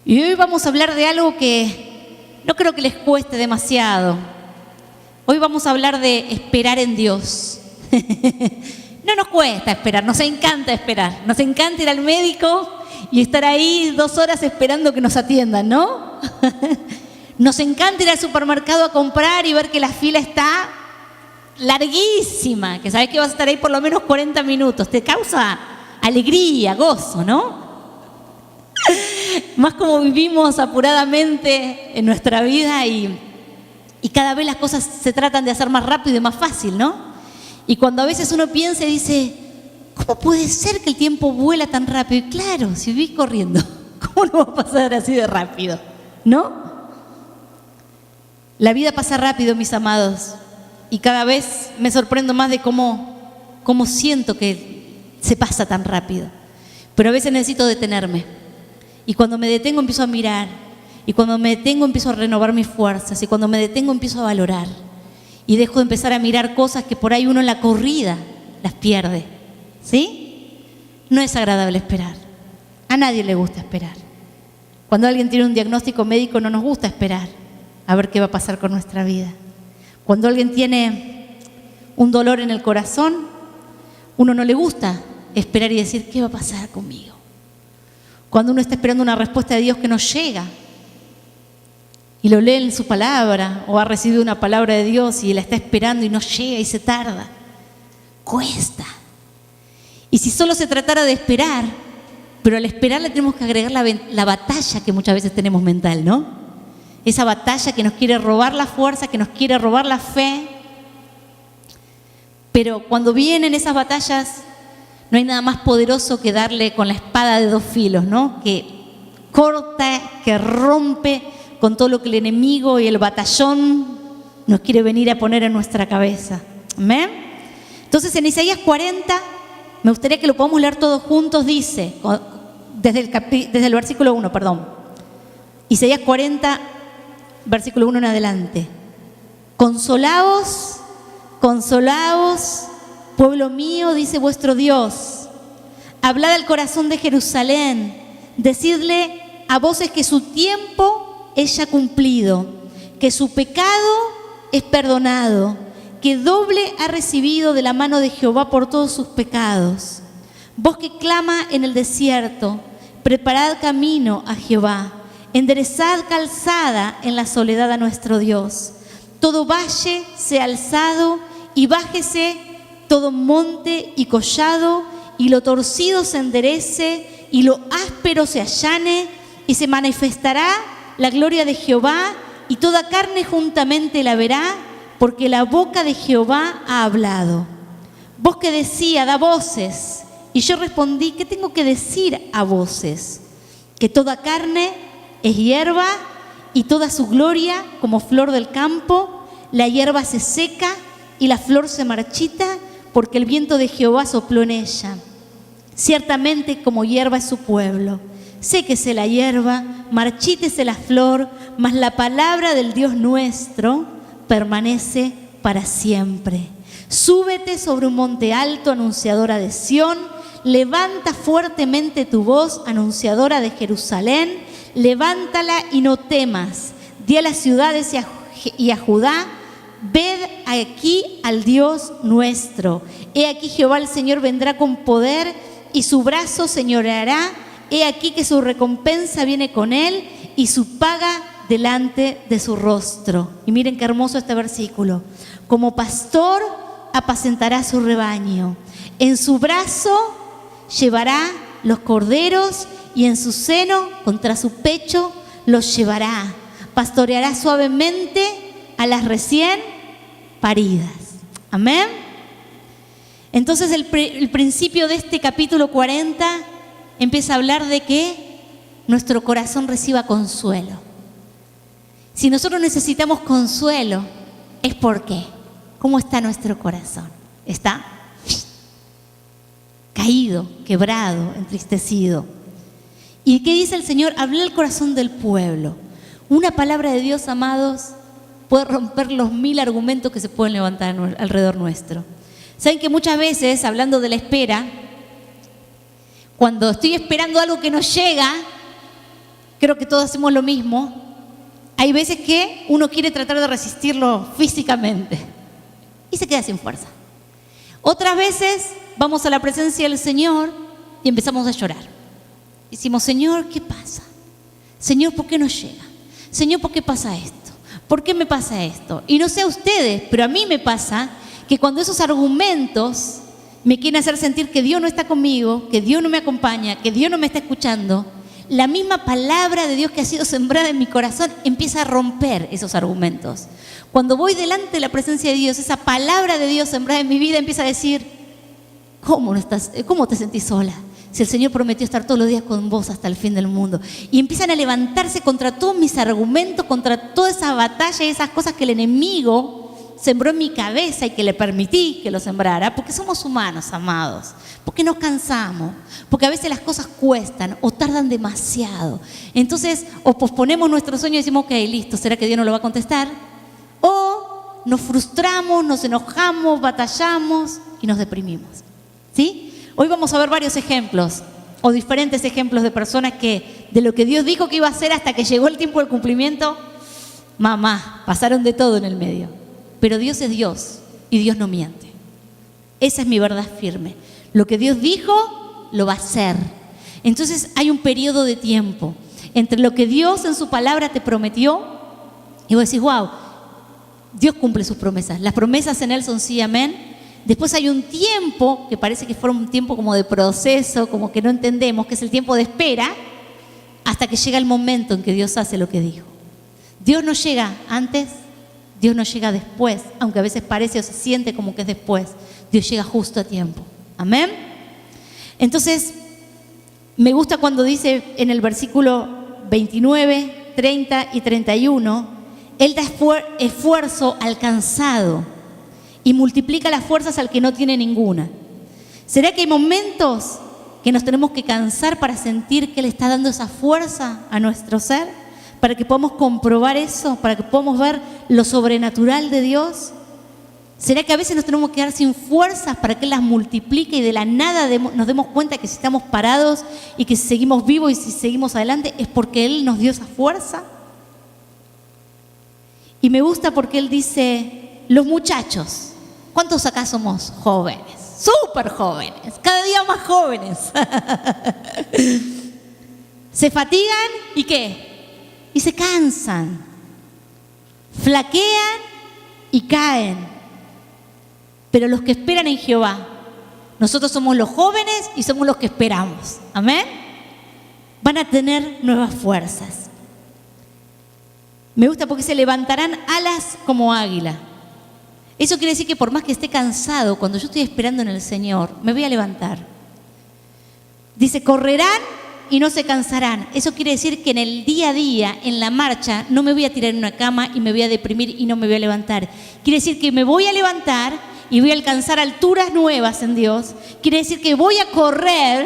Y hoy vamos a hablar de algo que no creo que les cueste demasiado. Hoy vamos a hablar de esperar en Dios. No nos cuesta esperar, nos encanta esperar. Nos encanta ir al médico y estar ahí 2 horas esperando que nos atiendan, ¿no? Nos encanta ir al supermercado a comprar y ver que la fila está larguísima, que sabes que vas a estar ahí por lo menos 40 minutos. Te causa alegría, gozo, ¿no? Más como vivimos apuradamente en nuestra vida y cada vez las cosas se tratan de hacer más rápido y más fácil, ¿no? Y cuando a veces uno piensa y dice, ¿cómo puede ser que el tiempo vuela tan rápido? Y claro, si vivís corriendo, ¿cómo no va a pasar así de rápido? ¿No? La vida pasa rápido, mis amados, y cada vez me sorprendo más de cómo siento que se pasa tan rápido. Pero a veces necesito detenerme. Y cuando me detengo empiezo a mirar. Y cuando me detengo empiezo a renovar mis fuerzas. Y cuando me detengo empiezo a valorar. Y dejo de empezar a mirar cosas que por ahí uno en la corrida las pierde. ¿Sí? No es agradable esperar. A nadie le gusta esperar. Cuando alguien tiene un diagnóstico médico no nos gusta esperar a ver qué va a pasar con nuestra vida. Cuando alguien tiene un dolor en el corazón, uno no le gusta esperar y decir, ¿qué va a pasar conmigo? Cuando uno está esperando una respuesta de Dios que no llega y lo lee en su palabra o ha recibido una palabra de Dios y la está esperando y no llega y se tarda, cuesta. Y si solo se tratara de esperar, pero al esperar le tenemos que agregar la batalla que muchas veces tenemos mental, ¿no? Esa batalla que nos quiere robar la fuerza, que nos quiere robar la fe. Pero cuando vienen esas batallas, no hay nada más poderoso que darle con la espada de 2 filos, ¿no? Que corta, que rompe con todo lo que el enemigo y el batallón nos quiere venir a poner en nuestra cabeza. ¿Amén? Entonces en Isaías 40, me gustaría que lo podamos leer todos juntos, dice, desde el versículo 1, perdón. Isaías 40, versículo 1 en adelante. Consolaos, consolaos, pueblo mío, dice vuestro Dios. Hablad al corazón de Jerusalén. Decidle a voces que su tiempo es ya cumplido, que su pecado es perdonado, que doble ha recibido de la mano de Jehová por todos sus pecados. Voz que clama en el desierto, preparad camino a Jehová, enderezad calzada en la soledad a nuestro Dios. Todo valle sea alzado y bájese todo monte y collado, y lo torcido se enderece, y lo áspero se allane, y se manifestará la gloria de Jehová, y toda carne juntamente la verá, porque la boca de Jehová ha hablado. Voz que decía, da voces. Y yo respondí, ¿qué tengo que decir a voces? Que toda carne es hierba, y toda su gloria como flor del campo. La hierba se seca, y la flor se marchita, porque el viento de Jehová sopló en ella. Ciertamente como hierba es su pueblo. Séquese la hierba, marchítese la flor, mas la palabra del Dios nuestro permanece para siempre. Súbete sobre un monte alto, anunciadora de Sión. Levanta fuertemente tu voz, anunciadora de Jerusalén. Levántala y no temas. Di a las ciudades y a Judá, ved aquí al Dios nuestro. He aquí Jehová el Señor vendrá con poder y su brazo señoreará. He aquí que su recompensa viene con él y su paga delante de su rostro. Y miren qué hermoso este versículo. Como pastor apacentará su rebaño. En su brazo llevará los corderos y en su seno, contra su pecho, los llevará. Pastoreará suavemente a las recién paridas. Amén. Entonces el principio de este capítulo 40 empieza a hablar de que nuestro corazón reciba consuelo. Si nosotros necesitamos consuelo, es porque ¿cómo está nuestro corazón? Está caído, quebrado, entristecido. ¿Y qué dice el Señor? Habla al corazón del pueblo. Una palabra de Dios, amados, puede romper los 1000 argumentos que se pueden levantar alrededor nuestro. Saben que muchas veces, hablando de la espera, cuando estoy esperando algo que no llega, creo que todos hacemos lo mismo. Hay veces que uno quiere tratar de resistirlo físicamente y se queda sin fuerza. Otras veces vamos a la presencia del Señor y empezamos a llorar. Decimos, Señor, ¿qué pasa? Señor, ¿por qué no llega? Señor, ¿por qué pasa esto? ¿Por qué me pasa esto? Y no sé a ustedes, pero a mí me pasa que cuando esos argumentos me quieren hacer sentir que Dios no está conmigo, que Dios no me acompaña, que Dios no me está escuchando, la misma palabra de Dios que ha sido sembrada en mi corazón empieza a romper esos argumentos. Cuando voy delante de la presencia de Dios, esa palabra de Dios sembrada en mi vida empieza a decir, ¿cómo te sentís sola? Si el Señor prometió estar todos los días con vos hasta el fin del mundo. Y empiezan a levantarse contra todos mis argumentos, contra toda esa batalla y esas cosas que el enemigo sembró en mi cabeza y que le permití que lo sembrara, porque somos humanos, amados, porque nos cansamos, porque a veces las cosas cuestan o tardan demasiado. Entonces, o posponemos nuestro sueño y decimos, ok, listo, ¿será que Dios no lo va a contestar? O nos frustramos, nos enojamos, batallamos y nos deprimimos. ¿Sí? Hoy vamos a ver varios ejemplos o diferentes ejemplos de personas que de lo que Dios dijo que iba a hacer hasta que llegó el tiempo del cumplimiento, pasaron de todo en el medio. Pero Dios es Dios y Dios no miente. Esa es mi verdad firme. Lo que Dios dijo, lo va a hacer. Entonces hay un periodo de tiempo entre lo que Dios en su palabra te prometió y vos decís, wow, Dios cumple sus promesas. Las promesas en Él son sí, amén. Después hay un tiempo que parece que fue un tiempo como de proceso, como que no entendemos, que es el tiempo de espera, hasta que llega el momento en que Dios hace lo que dijo. Dios no llega antes, Dios no llega después, aunque a veces parece o se siente como que es después. Dios llega justo a tiempo. Amén. Entonces, me gusta cuando dice en el versículo 29, 30 y 31, Él da esfuerzo al cansado y multiplica las fuerzas al que no tiene ninguna. ¿Será que hay momentos que nos tenemos que cansar para sentir que Él está dando esa fuerza a nuestro ser? Para que podamos comprobar eso, para que podamos ver lo sobrenatural de Dios. ¿Será que a veces nos tenemos que quedar sin fuerzas para que Él las multiplique y de la nada nos demos cuenta que si estamos parados y que si seguimos vivos y si seguimos adelante es porque Él nos dio esa fuerza? Y me gusta porque Él dice, los muchachos, ¿cuántos acá somos jóvenes? Súper jóvenes, cada día más jóvenes. Se fatigan y ¿qué? Y se cansan, flaquean y caen. Pero los que esperan en Jehová, nosotros somos los jóvenes y somos los que esperamos. Amén. Van a tener nuevas fuerzas. Me gusta porque se levantarán alas como águila. Eso quiere decir que por más que esté cansado, cuando yo estoy esperando en el Señor, me voy a levantar. Dice, correrán y no se cansarán. Eso quiere decir que en el día a día, en la marcha, no me voy a tirar en una cama y me voy a deprimir y no me voy a levantar. Quiere decir que me voy a levantar y voy a alcanzar alturas nuevas en Dios. Quiere decir que voy a correr,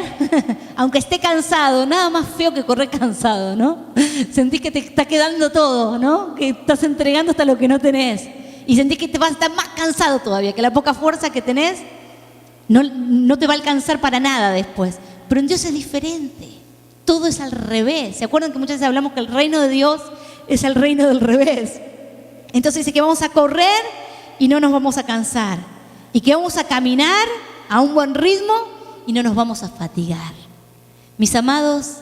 aunque esté cansado. Nada más feo que correr cansado, ¿no? Sentís que te está quedando todo, ¿no? Que estás entregando hasta lo que no tenés. Y sentís que te vas a estar más cansado todavía, que la poca fuerza que tenés no te va a alcanzar para nada después. Pero en Dios es diferente. Todo es al revés. ¿Se acuerdan que muchas veces hablamos que el reino de Dios es el reino del revés? Entonces dice que vamos a correr y no nos vamos a cansar. Y que vamos a caminar a un buen ritmo y no nos vamos a fatigar. Mis amados,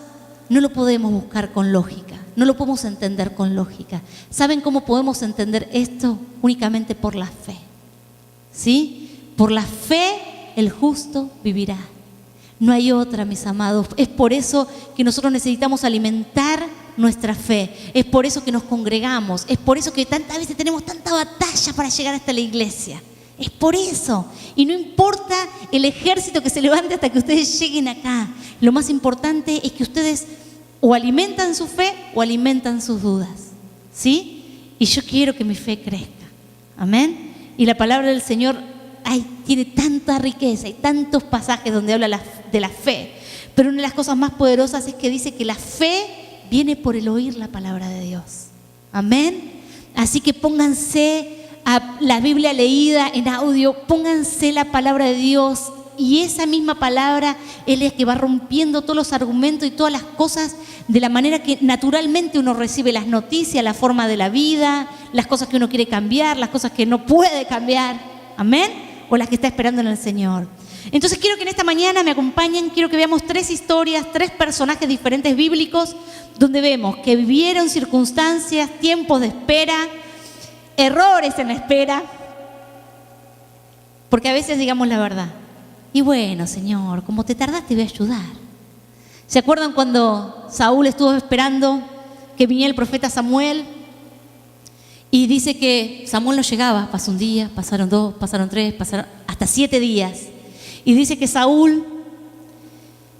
no lo podemos buscar con lógica. No lo podemos entender con lógica. ¿Saben cómo podemos entender esto? Únicamente por la fe. ¿Sí? Por la fe el justo vivirá. No hay otra, mis amados. Es por eso que nosotros necesitamos alimentar nuestra fe. Es por eso que nos congregamos. Es por eso que tantas veces tenemos tanta batalla para llegar hasta la iglesia. Es por eso. Y no importa el ejército que se levante hasta que ustedes lleguen acá. Lo más importante es que ustedes o alimentan su fe o alimentan sus dudas. ¿Sí? Y yo quiero que mi fe crezca. Amén. Y la palabra del Señor tiene tanta riqueza y tantos pasajes donde habla de la fe. Pero una de las cosas más poderosas es que dice que la fe viene por el oír la palabra de Dios. Amén. Así que pónganse a la Biblia leída en audio, pónganse la palabra de Dios y esa misma palabra es la que va rompiendo todos los argumentos y todas las cosas de la manera que naturalmente uno recibe las noticias, la forma de la vida, las cosas que uno quiere cambiar, las cosas que no puede cambiar, amén, o las que está esperando en el Señor. Entonces quiero que en esta mañana me acompañen, quiero que veamos 3 historias, 3 personajes diferentes bíblicos, donde vemos que vivieron circunstancias, tiempos de espera, errores en la espera, porque a veces digamos la verdad. Y bueno, Señor, como te tardaste, voy a ayudar. ¿Se acuerdan cuando Saúl estuvo esperando que viniera el profeta Samuel? Y dice que Samuel no llegaba, pasó un día, pasaron 2, pasaron 3, pasaron hasta 7 días. Y dice que Saúl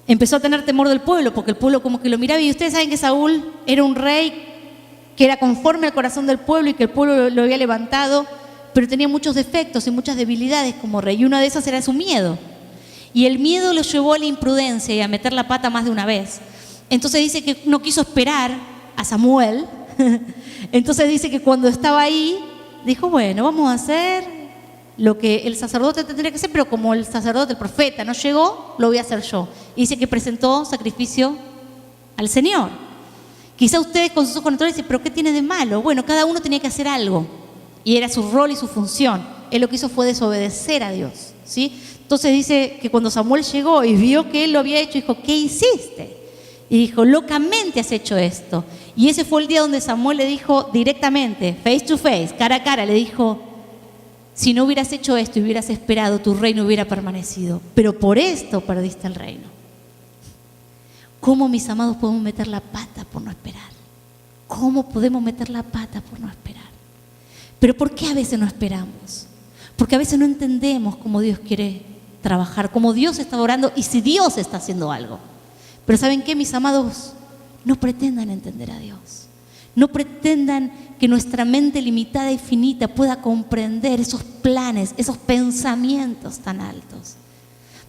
empezó a tener temor del pueblo, porque el pueblo como que lo miraba. Y ustedes saben que Saúl era un rey que era conforme al corazón del pueblo y que el pueblo lo había levantado, pero tenía muchos defectos y muchas debilidades como rey. Y una de esas era su miedo. Y el miedo lo llevó a la imprudencia y a meter la pata más de una vez. Entonces dice que no quiso esperar a Samuel. Entonces dice que cuando estaba ahí, dijo, bueno, vamos a hacer lo que el sacerdote tendría que hacer, pero como el sacerdote, el profeta, no llegó, lo voy a hacer yo. Y dice que presentó sacrificio al Señor. Quizá ustedes con sus ojos naturales dicen, pero ¿qué tiene de malo? Bueno, cada uno tenía que hacer algo. Y era su rol y su función. Él lo que hizo fue desobedecer a Dios, ¿sí? Entonces dice que cuando Samuel llegó y vio que él lo había hecho, dijo, ¿qué hiciste? Y dijo, locamente has hecho esto. Y ese fue el día donde Samuel le dijo directamente, face to face, cara a cara, le dijo, si no hubieras hecho esto y hubieras esperado, tu reino hubiera permanecido. Pero por esto perdiste el reino. ¿Cómo, mis amados, podemos meter la pata por no esperar? ¿Cómo podemos meter la pata por no esperar? Pero ¿por qué a veces no esperamos? Porque a veces no entendemos cómo Dios quiere trabajar, cómo Dios está orando y si Dios está haciendo algo. Pero ¿saben qué, mis amados? No pretendan entender a Dios. No pretendan que nuestra mente limitada y finita pueda comprender esos planes, esos pensamientos tan altos.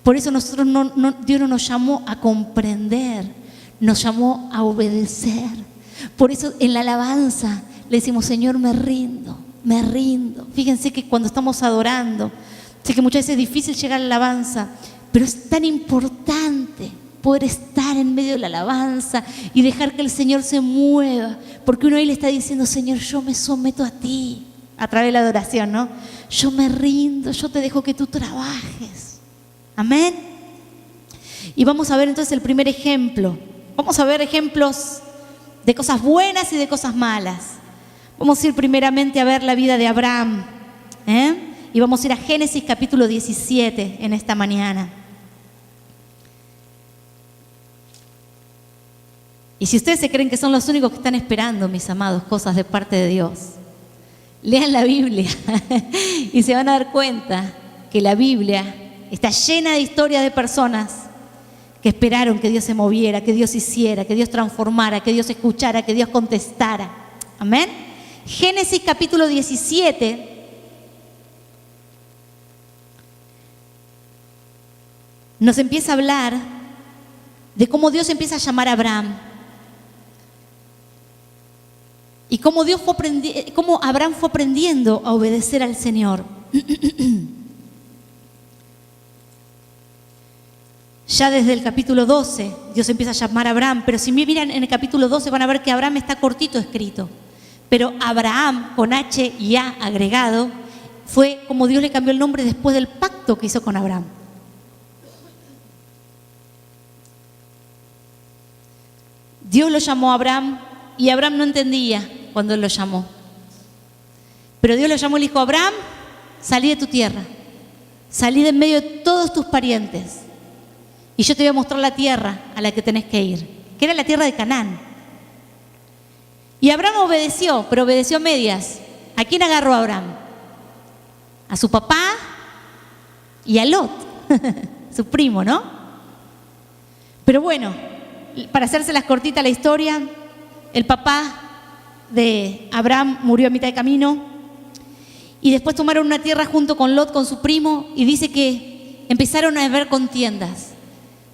Por eso nosotros Dios no nos llamó a comprender, nos llamó a obedecer. Por eso en la alabanza le decimos, Señor, me rindo, me rindo. Fíjense que cuando estamos adorando, sé que muchas veces es difícil llegar a la alabanza, pero es tan importante poder estar en medio de la alabanza y dejar que el Señor se mueva, porque uno ahí le está diciendo, Señor, yo me someto a ti, a través de la adoración, ¿no? Yo me rindo, yo te dejo que tú trabajes. Amén. Y vamos a ver entonces el primer ejemplo. Vamos a ver ejemplos de cosas buenas y de cosas malas. Vamos a ir primeramente a ver la vida de Abraham, y vamos a ir a Génesis capítulo 17 en esta mañana. Y si ustedes se creen que son los únicos que están esperando, mis amados, cosas de parte de Dios, lean la Biblia y se van a dar cuenta que la Biblia está llena de historias de personas que esperaron que Dios se moviera, que Dios hiciera, que Dios transformara, que Dios escuchara, que Dios contestara. Amén. Génesis capítulo 17. Nos empieza a hablar de cómo Dios empieza a llamar a Abraham. Y cómo Abraham fue aprendiendo a obedecer al Señor. Ya desde el capítulo 12, Dios empieza a llamar a Abraham, pero si miran en el capítulo 12 van a ver que Abraham está cortito escrito. Pero Abraham, con H y A agregado, fue como Dios le cambió el nombre después del pacto que hizo con Abraham. Dios lo llamó a Abraham y Abraham no entendía cuando Él lo llamó. Pero Dios lo llamó y le dijo, Abraham, salí de tu tierra, salí de en medio de todos tus parientes. Y yo te voy a mostrar la tierra a la que tenés que ir, que era la tierra de Canaán. Y Abraham obedeció, pero obedeció a medias. ¿A quién agarró Abraham? A su papá y a Lot, su primo, ¿no? Pero bueno, para hacérselas cortita la historia, el papá de Abraham murió a mitad de camino y después tomaron una tierra junto con Lot, con su primo, y dice que empezaron a haber contiendas.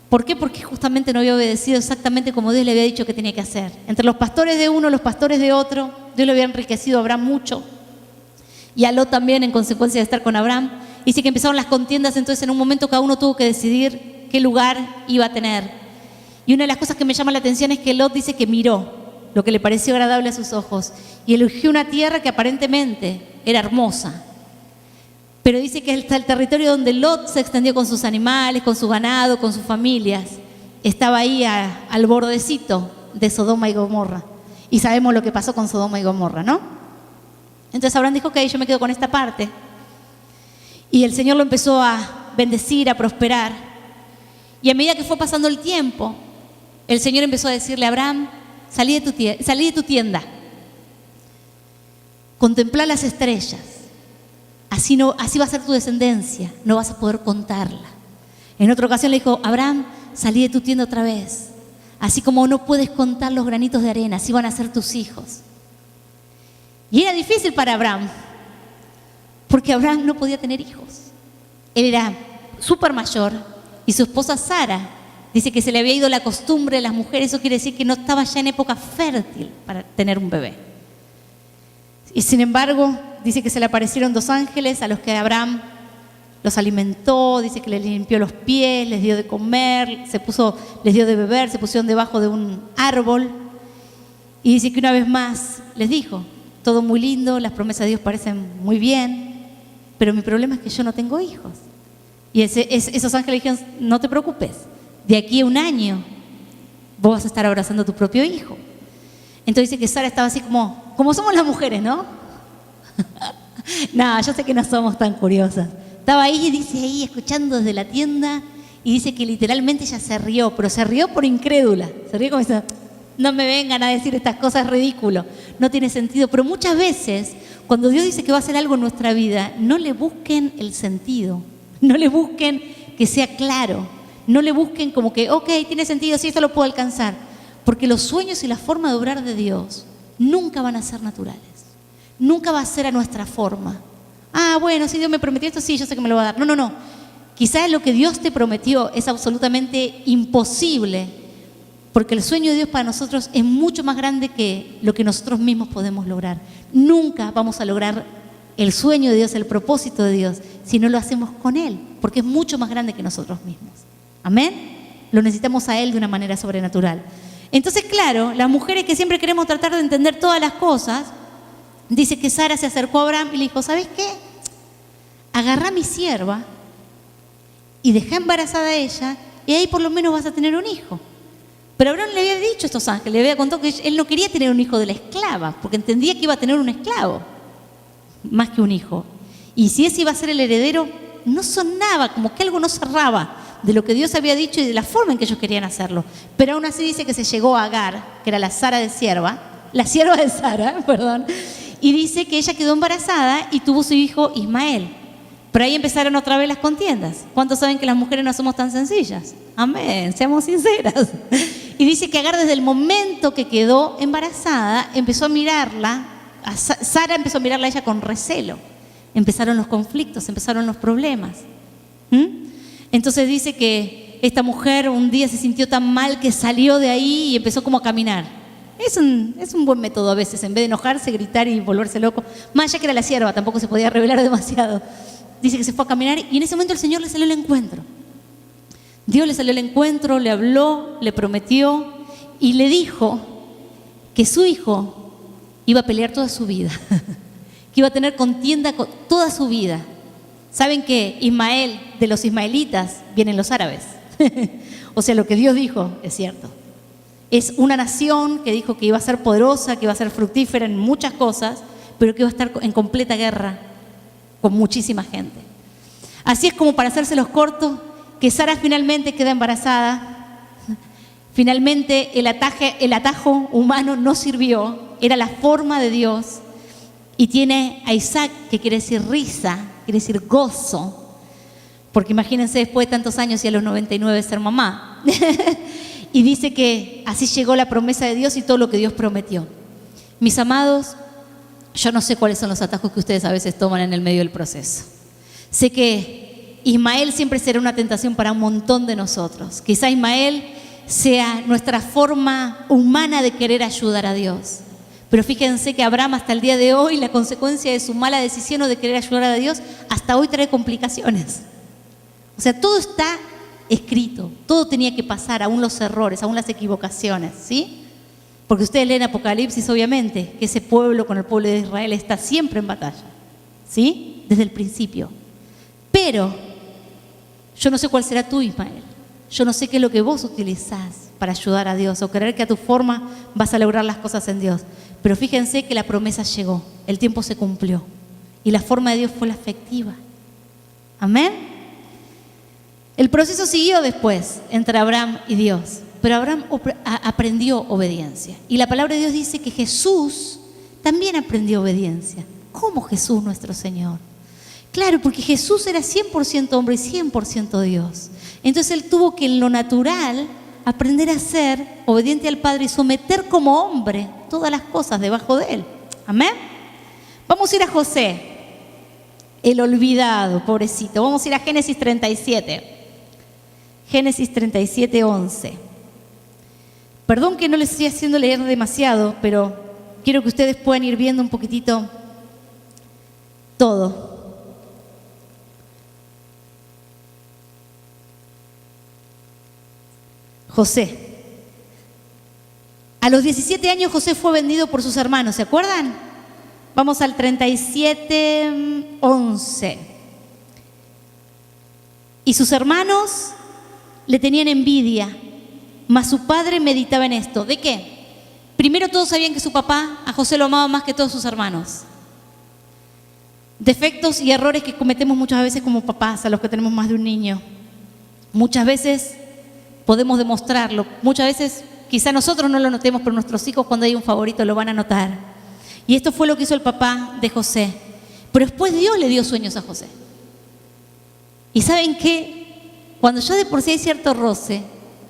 ¿Por qué? Porque justamente no había obedecido exactamente como Dios le había dicho que tenía que hacer. Entre los pastores de uno, los pastores de otro, Dios le había enriquecido a Abraham mucho y a Lot también en consecuencia de estar con Abraham. Dice que empezaron las contiendas, entonces en un momento cada uno tuvo que decidir qué lugar iba a tener. Y una de las cosas que me llama la atención es que Lot dice que miró lo que le pareció agradable a sus ojos y eligió una tierra que aparentemente era hermosa. Pero dice que hasta el territorio donde Lot se extendió con sus animales, con su ganado, con sus familias, estaba ahí al bordecito de Sodoma y Gomorra. Y sabemos lo que pasó con Sodoma y Gomorra, ¿no? Entonces Abraham dijo, ok, yo me quedo con esta parte. Y el Señor lo empezó a bendecir, a prosperar. Y a medida que fue pasando el tiempo, el Señor empezó a decirle a Abraham, salí de tu tienda, contemplá las estrellas, así va a ser tu descendencia, no vas a poder contarla. En otra ocasión le dijo, Abraham, salí de tu tienda otra vez, así como no puedes contar los granitos de arena, así van a ser tus hijos. Y era difícil para Abraham, porque Abraham no podía tener hijos. Él era súper mayor y su esposa Sara dice que se le había ido la costumbre de las mujeres. Eso quiere decir que no estaba ya en época fértil para tener un bebé. Y sin embargo, dice que se le aparecieron 2 ángeles a los que Abraham los alimentó, dice que les limpió los pies, les dio de comer, les dio de beber, se pusieron debajo de un árbol. Y dice que una vez más les dijo, todo muy lindo, las promesas de Dios parecen muy bien, pero mi problema es que yo no tengo hijos. Y esos ángeles dijeron, no te preocupes, de aquí a 1 año vos vas a estar abrazando a tu propio hijo. Entonces dice que Sara estaba así como somos las mujeres, ¿no? No, yo sé que no somos tan curiosas. Estaba ahí, dice ahí, escuchando desde la tienda, y dice que literalmente ella se rió, pero se rió por incrédula. Se rió como diciendo, no me vengan a decir estas cosas, ridículo, no tiene sentido. Pero muchas veces, cuando Dios dice que va a hacer algo en nuestra vida, no le busquen el sentido, no le busquen que sea claro, no le busquen como que, ok, tiene sentido, sí, esto lo puedo alcanzar. Porque los sueños y la forma de obrar de Dios nunca van a ser naturales, nunca va a ser a nuestra forma. Ah, bueno, si Dios me prometió esto, sí, yo sé que me lo va a dar. No. Quizás lo que Dios te prometió es absolutamente imposible, porque el sueño de Dios para nosotros es mucho más grande que lo que nosotros mismos podemos lograr. Nunca vamos a lograr el sueño de Dios, el propósito de Dios, si no lo hacemos con Él, porque es mucho más grande que nosotros mismos. ¿Amén? Lo necesitamos a Él de una manera sobrenatural. Entonces, claro, las mujeres que siempre queremos tratar de entender todas las cosas, dice que Sara se acercó a Abraham y le dijo, ¿sabes qué? Agarrá a mi sierva y dejá embarazada a ella y ahí por lo menos vas a tener un hijo. Pero Abraham le había dicho a estos ángeles, le había contado que él no quería tener un hijo de la esclava, porque entendía que iba a tener un esclavo, más que un hijo. Y si ese iba a ser el heredero, no sonaba, como que algo no cerraba de lo que Dios había dicho y de la forma en que ellos querían hacerlo. Pero aún así dice que se llegó a Agar, que era la sierva de Sara, perdón, y dice que ella quedó embarazada y tuvo su hijo Ismael. Pero ahí empezaron otra vez las contiendas. ¿Cuántos saben que las mujeres no somos tan sencillas? Amén, seamos sinceras. Y dice que Agar desde el momento que quedó embarazada empezó a mirarla, Sara empezó a mirarla a ella con recelo. Empezaron los conflictos, empezaron los problemas. Entonces dice que esta mujer un día se sintió tan mal que salió de ahí y empezó como a caminar. Es un buen método a veces, en vez de enojarse, gritar y volverse loco. Más allá que era la sierva, tampoco se podía revelar demasiado. Dice que se fue a caminar y en ese momento el Señor le salió al encuentro. Dios le salió al encuentro, le habló, le prometió y le dijo que su hijo iba a pelear toda su vida, que iba a tener contienda toda su vida. Saben que Ismael, de los ismaelitas, vienen los árabes. O sea, lo que Dios dijo es cierto. Es una nación que dijo que iba a ser poderosa, que iba a ser fructífera en muchas cosas, pero que iba a estar en completa guerra con muchísima gente. Así es como, para hacérselos cortos, que Sara finalmente queda embarazada. Finalmente el atajo humano no sirvió, era la forma de Dios. Y tiene a Isaac, que quiere decir risa, quiere decir gozo. Porque imagínense después de tantos años y a los 99 ser mamá. Y dice que así llegó la promesa de Dios y todo lo que Dios prometió. Mis amados, yo no sé cuáles son los atajos que ustedes a veces toman en el medio del proceso. Sé que Ismael siempre será una tentación para un montón de nosotros. Quizá Ismael sea nuestra forma humana de querer ayudar a Dios. Pero fíjense que Abraham hasta el día de hoy, la consecuencia de su mala decisión o de querer ayudar a Dios, hasta hoy trae complicaciones. O sea, todo está escrito, todo tenía que pasar, aún los errores, aún las equivocaciones, ¿sí? Porque ustedes leen Apocalipsis, obviamente, que ese pueblo con el pueblo de Israel está siempre en batalla, ¿sí? Desde el principio. Pero yo no sé cuál será tú, Ismael. Yo no sé qué es lo que vos utilizás para ayudar a Dios o creer que a tu forma vas a lograr las cosas en Dios. Pero fíjense que la promesa llegó, el tiempo se cumplió y la forma de Dios fue la efectiva. Amén. El proceso siguió después entre Abraham y Dios, pero Abraham aprendió obediencia. Y la palabra de Dios dice que Jesús también aprendió obediencia. ¿Cómo Jesús nuestro Señor? Claro, porque Jesús era 100% hombre y 100% Dios. Entonces Él tuvo que en lo natural aprender a ser obediente al Padre y someter como hombre todas las cosas debajo de Él. Amén. Vamos a ir a José, el olvidado, pobrecito. Vamos a ir a Génesis 37. Génesis 37, 11. Perdón que no les estoy haciendo leer demasiado, pero quiero que ustedes puedan ir viendo un poquitito todo. José. A los 17 años José fue vendido por sus hermanos, ¿se acuerdan? Vamos al 37, 11. Y sus hermanos le tenían envidia, mas su padre meditaba en esto. ¿De qué? Primero todos sabían que su papá a José lo amaba más que todos sus hermanos. Defectos y errores que cometemos muchas veces como papás, a los que tenemos más de un niño. Muchas veces podemos demostrarlo. Muchas veces quizá nosotros no lo notemos, pero nuestros hijos cuando hay un favorito lo van a notar. Y esto fue lo que hizo el papá de José. Pero después Dios le dio sueños a José. ¿Y saben qué? Cuando ya de por sí hay cierto roce,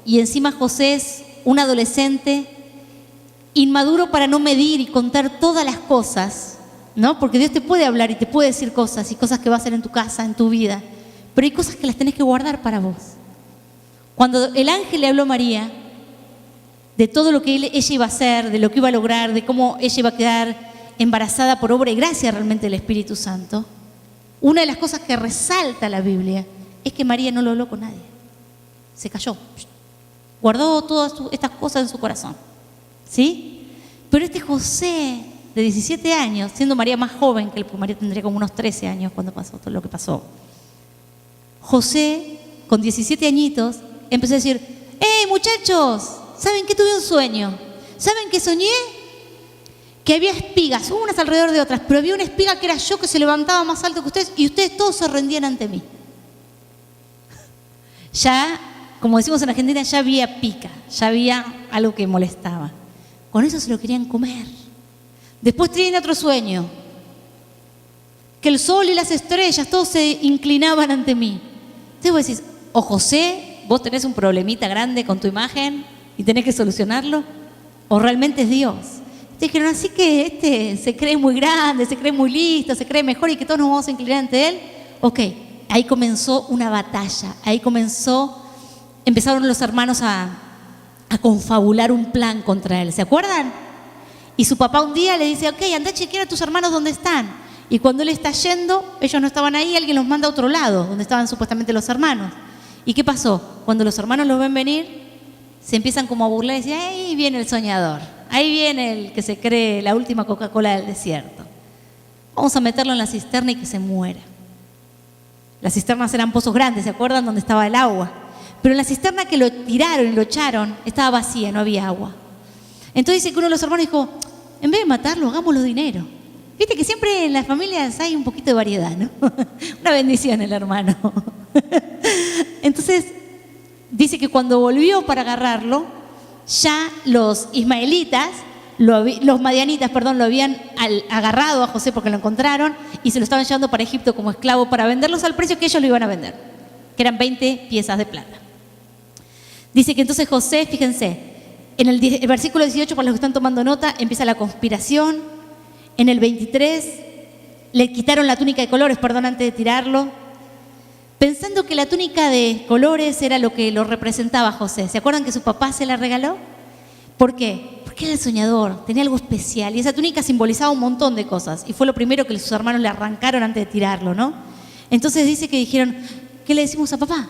y encima José es un adolescente inmaduro para no medir y contar todas las cosas, ¿no? Porque Dios te puede hablar y te puede decir cosas, y cosas que va a hacer en tu casa, en tu vida. Pero hay cosas que las tenés que guardar para vos. Cuando el ángel le habló a María de todo lo que ella iba a hacer, de lo que iba a lograr, de cómo ella iba a quedar embarazada por obra y gracia realmente del Espíritu Santo, una de las cosas que resalta la Biblia es que María no lo habló con nadie. Se calló. Guardó todas estas cosas en su corazón. ¿Sí? Pero este José, de 17 años, siendo María más joven que él, porque María tendría como unos 13 años cuando pasó todo lo que pasó. José, con 17 añitos, empezó a decir: ¡Hey, muchachos! ¿Saben qué? Tuve un sueño. ¿Saben qué soñé? Que había espigas, unas alrededor de otras, pero había una espiga que era yo, que se levantaba más alto que ustedes, y ustedes todos se rendían ante mí. Ya, como decimos en Argentina, ya había pica, ya había algo que molestaba. Con eso se lo querían comer. Después tienen otro sueño, que el sol y las estrellas todos se inclinaban ante mí. Entonces vos decís: o José, vos tenés un problemita grande con tu imagen y tenés que solucionarlo, o realmente es Dios. Te dijeron: así que este se cree muy grande, se cree muy listo, se cree mejor y que todos nos vamos a inclinar ante él. Ok, ahí comenzó una batalla, empezaron los hermanos a confabular un plan contra él, ¿se acuerdan? Y su papá un día le dice: ok, anda a chequear a tus hermanos dónde están. Y cuando él está yendo, ellos no estaban ahí, alguien los manda a otro lado, donde estaban supuestamente los hermanos. ¿Y qué pasó? Cuando los hermanos los ven venir, se empiezan como a burlar y dicen: ahí viene el soñador, ahí viene el que se cree la última Coca-Cola del desierto. Vamos a meterlo en la cisterna y que se muera. Las cisternas eran pozos grandes, ¿se acuerdan? Donde estaba el agua. Pero en la cisterna que lo tiraron y lo echaron, estaba vacía, no había agua. Entonces dice que uno de los hermanos dijo: en vez de matarlo, hagámoslo dinero. Viste que siempre en las familias hay un poquito de variedad, ¿no? Una bendición el hermano. Entonces dice que cuando volvió para agarrarlo, ya los ismaelitas, los madianitas, lo habían agarrado a José porque lo encontraron y se lo estaban llevando para Egipto como esclavo para venderlos al precio que ellos lo iban a vender, que eran 20 piezas de plata. Dice que entonces José, fíjense, en el versículo 18, para los que están tomando nota, empieza la conspiración. En el 23 le quitaron la túnica de colores, antes de tirarlo, pensando que la túnica de colores era lo que lo representaba a José. ¿Se acuerdan que su papá se la regaló? ¿Por qué? porque era el soñador, tenía algo especial. Y esa túnica simbolizaba un montón de cosas. Y fue lo primero que sus hermanos le arrancaron antes de tirarlo, ¿no? Entonces dice que dijeron, ¿qué le decimos a papá?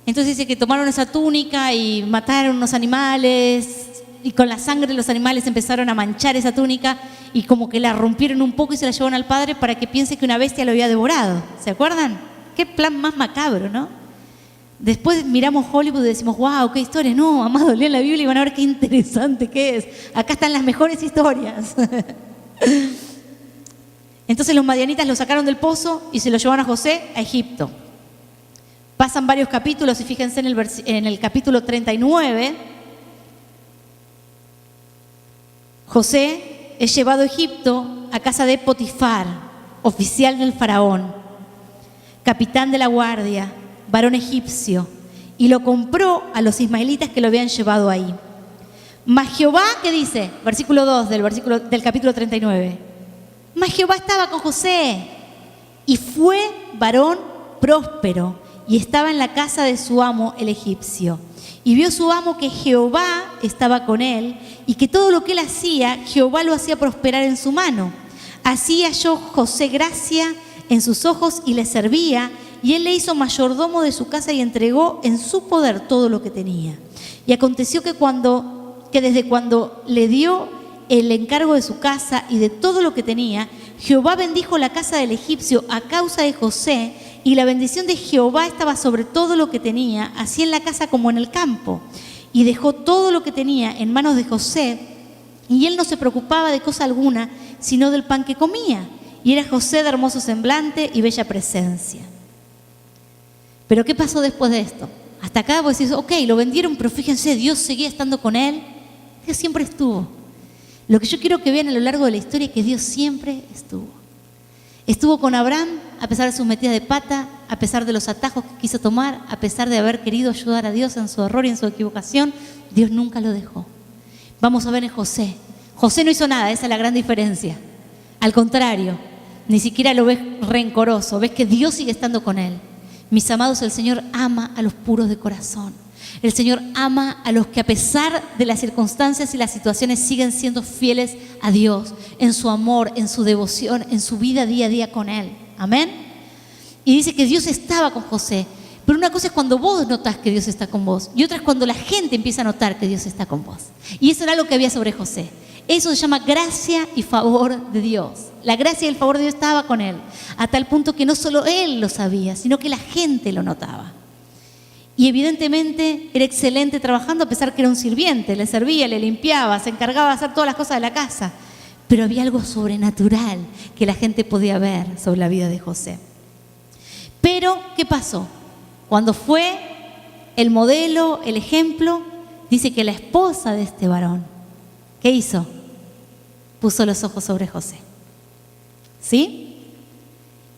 Entonces dice que tomaron esa túnica y mataron unos animales. Y con la sangre de los animales empezaron a manchar esa túnica. Y como que la rompieron un poco y se la llevaron al padre para que piense que una bestia lo había devorado. ¿Se acuerdan? Qué plan más macabro, ¿no? Después miramos Hollywood y decimos, wow, qué historia. No, amados, lean la Biblia y van a ver qué interesante que es. Acá están las mejores historias. Entonces los madianitas lo sacaron del pozo y se lo llevaron a José a Egipto. Pasan varios capítulos y fíjense en el capítulo 39. José es llevado a Egipto a casa de Potifar, oficial del faraón, capitán de la guardia, varón egipcio, y lo compró a los ismaelitas que lo habían llevado ahí. Mas Jehová, ¿qué dice? Versículo 2 del capítulo 39. Mas Jehová estaba con José y fue varón próspero y estaba en la casa de su amo el egipcio. Y vio su amo que Jehová estaba con él y que todo lo que él hacía, Jehová lo hacía prosperar en su mano. Así halló José gracia en sus ojos y le servía, y él le hizo mayordomo de su casa y entregó en su poder todo lo que tenía. Y aconteció que desde cuando le dio el encargo de su casa y de todo lo que tenía, Jehová bendijo la casa del egipcio a causa de José, y la bendición de Jehová estaba sobre todo lo que tenía, así en la casa como en el campo. Y dejó todo lo que tenía en manos de José, y él no se preocupaba de cosa alguna, sino del pan que comía. Y era José de hermoso semblante y bella presencia. Pero ¿qué pasó después de esto? Hasta acá vos decís, ok, lo vendieron, pero fíjense, Dios seguía estando con él. Dios siempre estuvo. Lo que yo quiero que vean a lo largo de la historia es que Dios siempre estuvo. Estuvo con Abraham a pesar de sus metidas de pata, a pesar de los atajos que quiso tomar, a pesar de haber querido ayudar a Dios en su error y en su equivocación. Dios nunca lo dejó. Vamos a ver en José. José no hizo nada, esa es la gran diferencia. Al contrario, ni siquiera lo ves rencoroso, ves que Dios sigue estando con él. Mis amados, el Señor ama a los puros de corazón. El Señor ama a los que a pesar de las circunstancias y las situaciones siguen siendo fieles a Dios, en su amor, en su devoción, en su vida día a día con Él. Amén. Y dice que Dios estaba con José. Pero una cosa es cuando vos notás que Dios está con vos y otra es cuando la gente empieza a notar que Dios está con vos. Y eso era lo que había sobre José. Eso se llama gracia y favor de Dios. La gracia y el favor de Dios estaba con él, a tal punto que no solo él lo sabía, sino que la gente lo notaba. Y evidentemente era excelente trabajando, a pesar que era un sirviente, le servía, le limpiaba, se encargaba de hacer todas las cosas de la casa. Pero había algo sobrenatural que la gente podía ver sobre la vida de José. Pero, ¿qué pasó? Cuando fue el modelo, el ejemplo, dice que la esposa de este varón, ¿qué hizo? Puso los ojos sobre José. ¿Sí?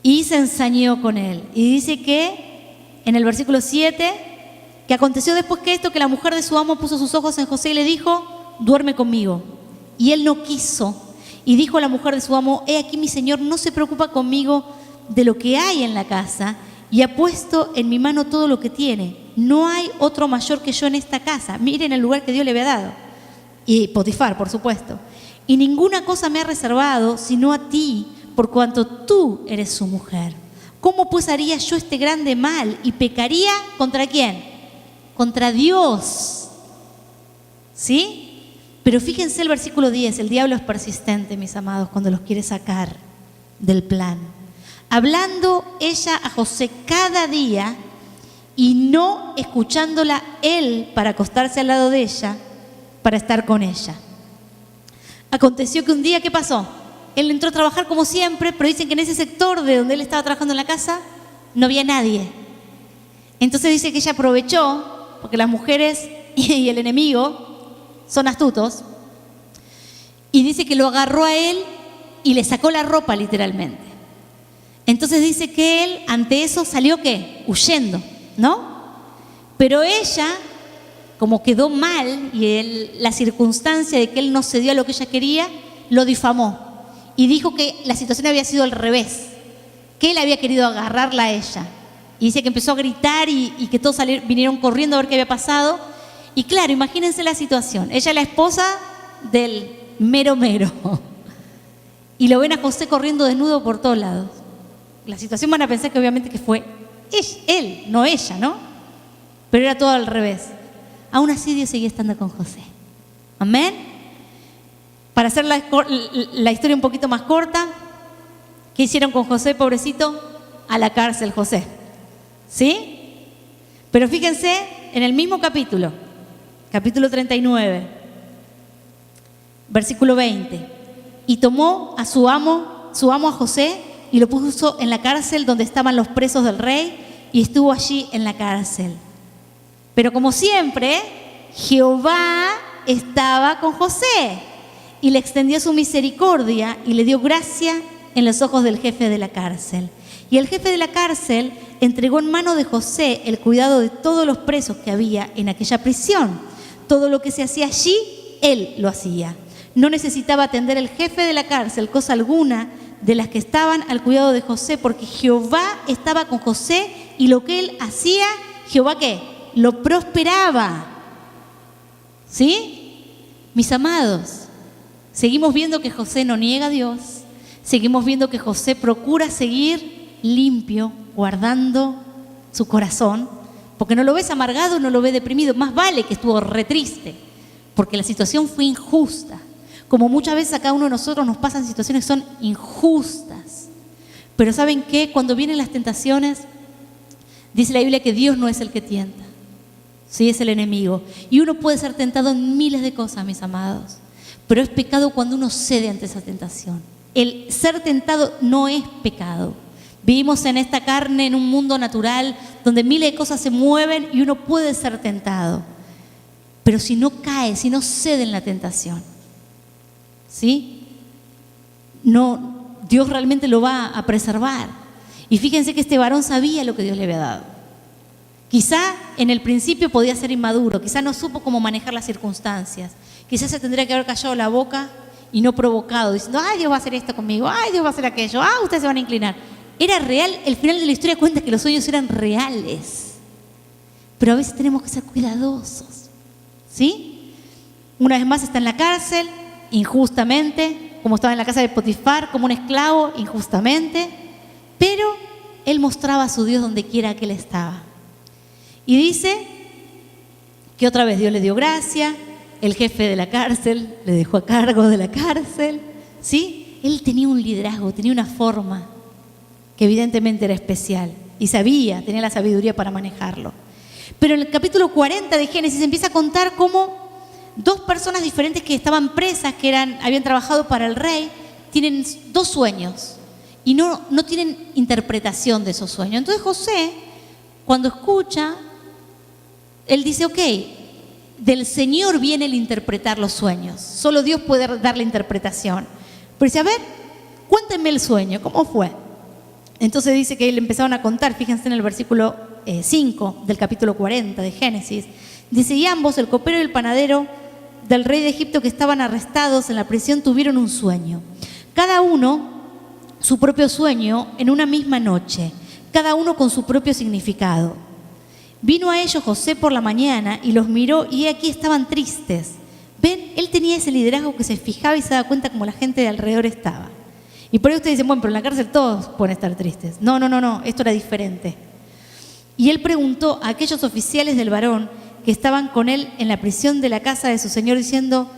Y se ensañó con él. Y dice que en el versículo 7, que aconteció después que esto, que la mujer de su amo puso sus ojos en José y le dijo, duerme conmigo. Y él no quiso. Y dijo a la mujer de su amo, he aquí mi señor no se preocupa conmigo de lo que hay en la casa y ha puesto en mi mano todo lo que tiene. No hay otro mayor que yo en esta casa. Miren el lugar que Dios le había dado. Y Potifar, por supuesto. Y ninguna cosa me ha reservado sino a ti, por cuanto tú eres su mujer. ¿Cómo pues haría yo este grande mal y pecaría contra quién? Contra Dios. ¿Sí? Pero fíjense el versículo 10, el diablo es persistente, mis amados, cuando los quiere sacar del plan. Hablando ella a José cada día y no escuchándola él para acostarse al lado de ella, para estar con ella. Aconteció que un día, ¿qué pasó? Él entró a trabajar como siempre, pero dicen que en ese sector de donde él estaba trabajando en la casa no había nadie. Entonces dice que ella aprovechó, porque las mujeres y el enemigo son astutos, y dice que lo agarró a él y le sacó la ropa literalmente. Entonces dice que él ante eso salió ¿qué? Huyendo, ¿no? Pero ella, como quedó mal y la circunstancia de que él no cedió a lo que ella quería, lo difamó. Y dijo que la situación había sido al revés, que él había querido agarrarla a ella. Y dice que empezó a gritar y que todos vinieron corriendo a ver qué había pasado. Y claro, imagínense la situación. Ella, la esposa, del mero mero. Y lo ven a José corriendo desnudo por todos lados. La situación van a pensar que obviamente que fue él, no ella, ¿no? Pero era todo al revés. Aún así Dios seguía estando con José. Amén. Para hacer la historia un poquito más corta, ¿qué hicieron con José, pobrecito? A la cárcel, José. ¿Sí? Pero fíjense en el mismo capítulo 39, versículo 20. Y tomó a su amo a José, y lo puso en la cárcel donde estaban los presos del rey, y estuvo allí en la cárcel. Pero como siempre, Jehová estaba con José, y le extendió su misericordia, y le dio gracia en los ojos del jefe de la cárcel. Y el jefe de la cárcel entregó en mano de José el cuidado de todos los presos que había en aquella prisión. Todo lo que se hacía allí, él lo hacía. No necesitaba atender el jefe de la cárcel cosa alguna de las que estaban al cuidado de José, porque Jehová estaba con José, y lo que él hacía, Jehová ¿qué? Lo prosperaba. ¿Sí? Mis amados, seguimos viendo que José no niega a Dios, seguimos viendo que José procura seguir limpio, guardando su corazón, porque no lo ves amargado, no lo ves deprimido. Más vale que estuvo re triste, porque la situación fue injusta. Como muchas veces a cada uno de nosotros nos pasan situaciones que son injustas. Pero ¿saben qué? Cuando vienen las tentaciones, dice la Biblia que Dios no es el que tienta, sí, es el enemigo. Y uno puede ser tentado en miles de cosas, mis amados, pero es pecado cuando uno cede ante esa tentación. El ser tentado no es pecado. Vivimos en esta carne, en un mundo natural, donde miles de cosas se mueven y uno puede ser tentado. Pero si no cae, si no cede en la tentación, ¿sí? No, Dios realmente lo va a preservar. Y fíjense que este varón sabía lo que Dios le había dado. Quizá en el principio podía ser inmaduro, quizá no supo cómo manejar las circunstancias, quizá se tendría que haber callado la boca y no provocado, diciendo, ay, Dios va a hacer esto conmigo, ay, Dios va a hacer aquello, ustedes se van a inclinar. Era real, el final de la historia cuenta que los sueños eran reales. Pero a veces tenemos que ser cuidadosos, ¿sí? Una vez más está en la cárcel, injustamente, como estaba en la casa de Potifar, como un esclavo, injustamente, pero él mostraba a su Dios donde quiera que él estaba. Y dice que otra vez Dios le dio gracia, el jefe de la cárcel le dejó a cargo de la cárcel, ¿sí? Él tenía un liderazgo, tenía una forma que evidentemente era especial y tenía la sabiduría para manejarlo. Pero en el capítulo 40 de Génesis empieza a contar cómo dos personas diferentes que estaban presas, que habían trabajado para el rey, tienen dos sueños y no tienen interpretación de esos sueños. Entonces José, cuando escucha, él dice, ok, del Señor viene el interpretar los sueños, solo Dios puede dar la interpretación. Pero dice, a ver, cuéntenme el sueño, ¿cómo fue? Entonces dice que le empezaron a contar, fíjense en el versículo 5 del capítulo 40 de Génesis, dice, y ambos, el copero y el panadero del rey de Egipto que estaban arrestados en la prisión, tuvieron un sueño. Cada uno su propio sueño en una misma noche, cada uno con su propio significado. Vino a ellos José por la mañana y los miró y aquí estaban tristes. ¿Ven? Él tenía ese liderazgo que se fijaba y se daba cuenta como la gente de alrededor estaba. Y por ahí ustedes dicen, bueno, pero en la cárcel todos pueden estar tristes. No, esto era diferente. Y él preguntó a aquellos oficiales del varón que estaban con él en la prisión de la casa de su señor, diciendo,